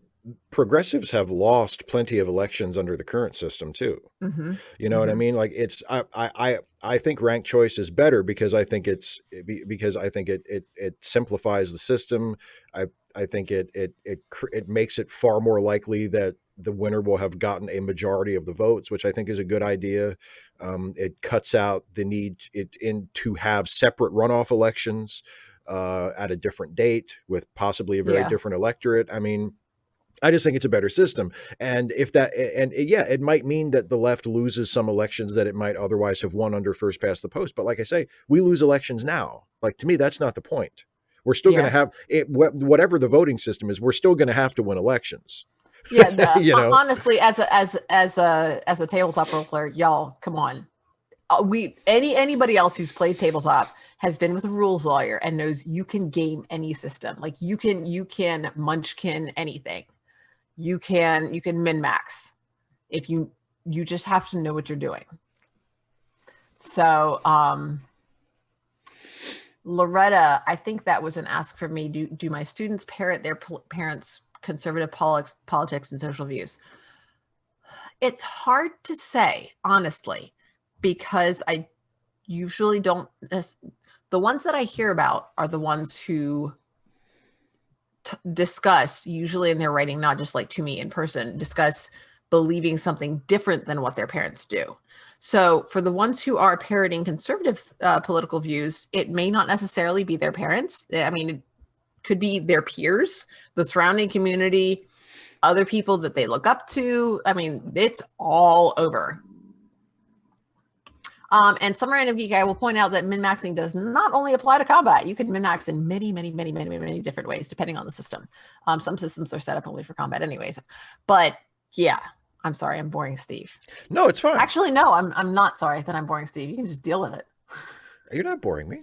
progressives have lost plenty of elections under the current system too. Mm-hmm. You know what I mean? Like it's I think ranked choice is better because I think it simplifies the system. I think it makes it far more likely that the winner will have gotten a majority of the votes, which I think is a good idea. It cuts out the need to have separate runoff elections at a different date with possibly a very different electorate. I mean, I just think it's a better system. And if that, and yeah, it might mean that the left loses some elections that it might otherwise have won under first past the post. But like I say, we lose elections now. Like, to me, that's not the point. We're still going to have it, whatever the voting system is, we're still going to have to win elections. Yeah. You know? Honestly, as a tabletop role player, y'all, come on. Anybody else who's played tabletop has been with a rules lawyer and knows you can game any system. Like you can munchkin anything. You can min max if you just have to know what you're doing. So Loretta, I think that was an ask for me. Do my students parrot their parents' conservative politics and social views? It's hard to say, honestly, because I usually don't. The ones that I hear about are the ones who discuss, usually in their writing, not just like to me in person, discuss believing something different than what their parents do. So for the ones who are parroting conservative political views, it may not necessarily be their parents. I mean, it could be their peers, the surrounding community, other people that they look up to. I mean, it's all over. And some random geek, I will point out that min-maxing does not only apply to combat. You can min-max in many, many, many, many, many different ways, depending on the system. Some systems are set up only for combat anyways. But yeah, I'm sorry, I'm boring Steve. No, it's fine. Actually, no, I'm not sorry that I'm boring Steve. You can just deal with it. You're not boring me.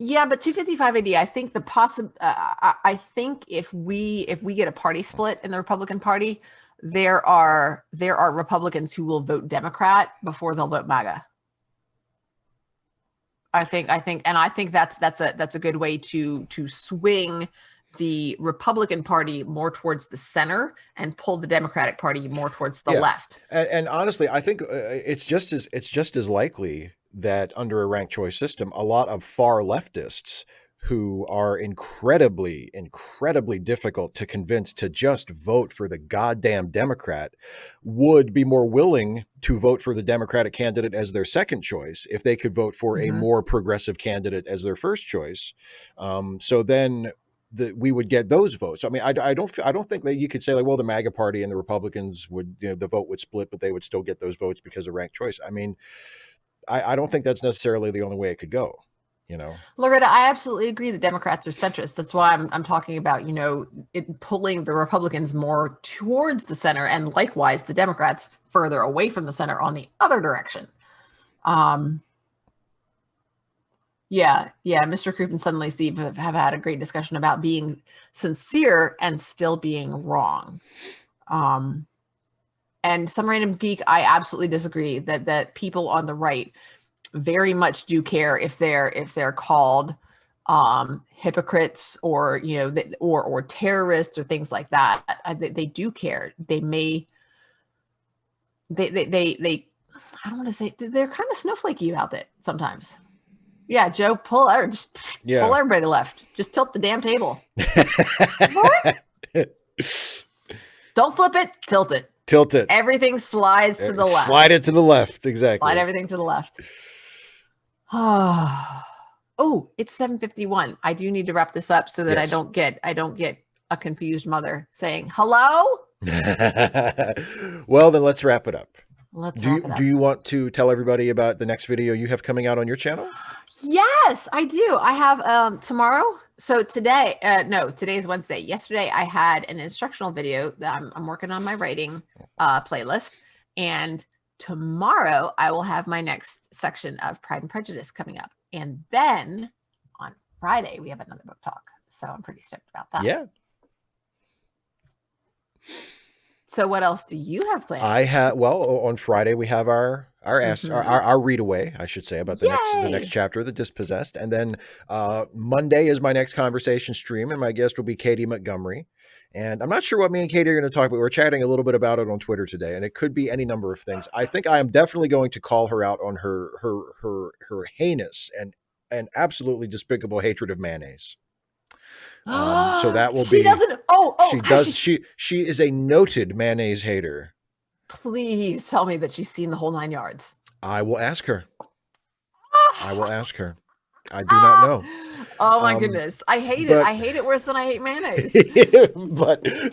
Yeah, but 255 AD, I think I think if we get a party split in the Republican Party, there are Republicans who will vote Democrat before they'll vote MAGA. I think that's a good way to swing the Republican Party more towards the center and pull the Democratic Party more towards the left. And honestly, I think it's just as likely that under a ranked choice system, a lot of far leftists who are incredibly difficult to convince to just vote for the goddamn Democrat would be more willing to vote for the Democratic candidate as their second choice if they could vote for a more progressive candidate as their first choice. So then we would get those votes. I mean, I don't think that you could say like, well, the MAGA party and the Republicans would, the vote would split, but they would still get those votes because of ranked choice. I mean, I don't think that's necessarily the only way it could go. Loretta, I absolutely agree that Democrats are centrist. That's why I'm talking about, it pulling the Republicans more towards the center, and likewise the Democrats further away from the center on the other direction. Yeah, Mr. Croup and Suddenly Steve have had a great discussion about being sincere and still being wrong. and some random geek, I absolutely disagree that people on the right very much do care if they're called hypocrites or or terrorists or things like that. They do care. They I don't want to say, they're kind of snowflakey about it sometimes. Yeah, Joe, pull everybody to left. Just tilt the damn table. Don't flip it, tilt it. Tilt it. Everything slides to the left. Slide it to the left, exactly. Slide everything to the left. Oh, it's 7:51. I do need to wrap this up so that I don't get a confused mother saying, "Hello?" Well, then let's wrap it up. Do you want to tell everybody about the next video you have coming out on your channel? Yes, I do. I have tomorrow. So today, today is Wednesday. Yesterday, I had an instructional video that I'm working on my writing playlist, and tomorrow I will have my next section of Pride and Prejudice coming up, and then on Friday we have another book talk. So I'm pretty stoked about that. Yeah. So what else do you have planned? On Friday we have our read away, I should say, about the next chapter of The Dispossessed. And then Monday is my next conversation stream, and my guest will be Katie Montgomery. And I'm not sure what me and Katie are going to talk about. We're chatting a little bit about it on Twitter today, and it could be any number of things. I think I am definitely going to call her out on her heinous and absolutely despicable hatred of mayonnaise. So that will she be. Doesn't. She does. She is a noted mayonnaise hater. Please tell me that she's seen the whole 9 yards. I will ask her. I do not know. Oh my goodness. I hate it. I hate it worse than I hate mayonnaise.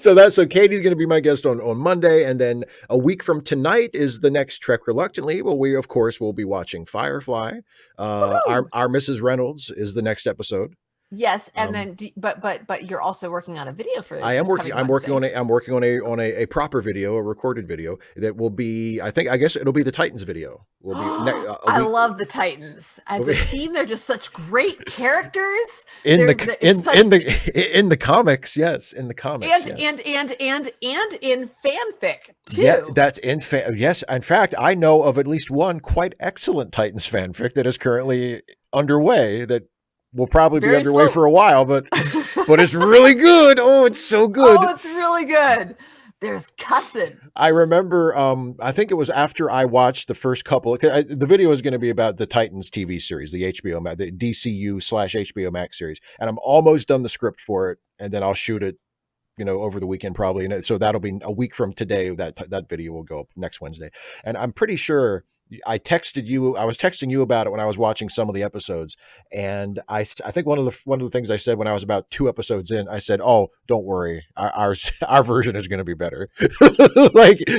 So Katie's going to be my guest on Monday. And then a week from tonight is the next Trek Reluctantly. Well, we, of course, will be watching Firefly. Our Mrs. Reynolds is the next episode. Yes, and then, but you're also working on a video for. I am working. I'm working on a proper video, a recorded video that will be. I guess it'll be the Titans video. Will be. I love the Titans as a team. They're just such great characters in the comics. Yes, in the comics, and in fanfic too. Yeah, that's in yes. In fact, I know of at least one quite excellent Titans fanfic that is currently underway. That will probably be underway for a while, but it's really good. Oh, it's so good. Oh, it's really good. There's cussing. I remember, I think it was after I watched the first couple. The video is going to be about the Titans TV series, the DCU/HBO Max series, and I'm almost done the script for it, and then I'll shoot it, over the weekend probably. And so that'll be a week from today. That video will go up next Wednesday, and I'm pretty sure. I was texting you about it when I was watching some of the episodes. And I think one of the things I said when I was about 2 episodes in, I said, "Oh, don't worry. Our version is going to be better."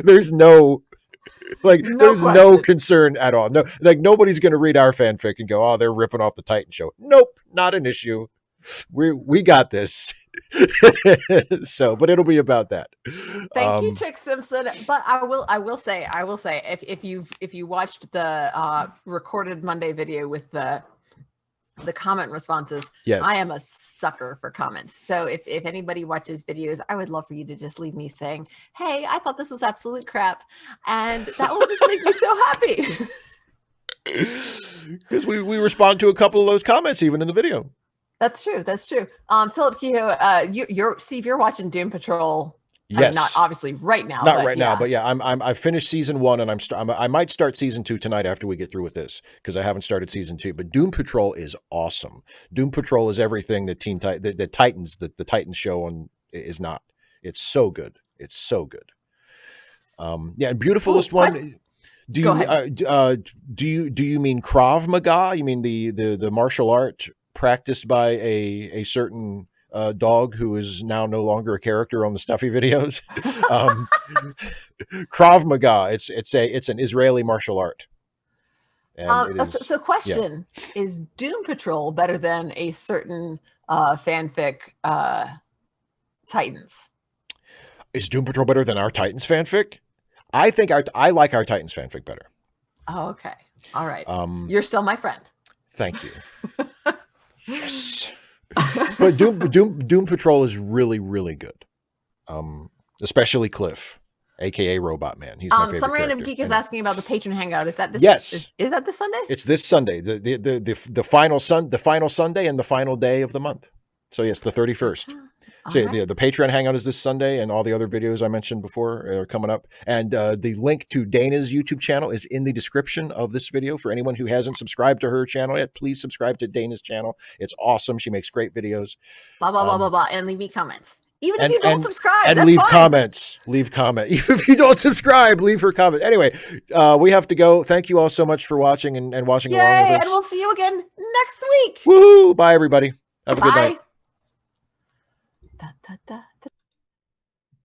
There's no concern at all. No, nobody's going to read our fanfic and go, "Oh, they're ripping off the Titan show." Nope. Not an issue. We got this. But it'll be about that. Thank you, Chick Simpson. But I will say, if you watched the recorded Monday video with the comment responses, yes, I am a sucker for comments. So if anybody watches videos, I would love for you to just leave me saying, "Hey, I thought this was absolute crap," and that will just make me so happy. Because we respond to a couple of those comments even in the video. That's true. Philip Kehoe, you're watching Doom Patrol. Yes, not obviously right now. Not right now, but yeah, I've finished season 1, and I might start season 2 tonight after we get through with this because I haven't started season 2. But Doom Patrol is awesome. Doom Patrol is everything that the Titans, the Titans show on is not. It's so good. It's so good. And Beautifulest One. Do you mean Krav Maga? You mean the martial art practiced by a certain dog who is now no longer a character on the Stuffy videos? Krav Maga. It's an Israeli martial art. And question: is Doom Patrol better than a certain fanfic Titans? Is Doom Patrol better than our Titans fanfic? I think I like our Titans fanfic better. Oh, okay. All right. You're still my friend. Thank you. Yes. But Doom Patrol is really, really good. Especially Cliff. aka Robot Man. He's my favorite Some random character. geek is asking about the patron hangout. Is that this? Yes. Is that this Sunday? It's this Sunday, the final Sunday and the final day of the month. So yes, the 31st. So right. the Patreon hangout is this Sunday, and all the other videos I mentioned before are coming up. And the link to Dana's YouTube channel is in the description of this video. For anyone who hasn't subscribed to her channel yet, please subscribe to Dana's channel. It's awesome. She makes great videos. Blah blah blah blah blah, and leave me comments. Even if And, you don't subscribe, and that's leave fine. comments. Leave comment. Even if you don't subscribe, leave her comment. Anyway, we have to go. Thank you all so much for watching and watching along with us. And we'll see you again next week. Woohoo! Bye, everybody. Have a good night. Bye. Da, da, da.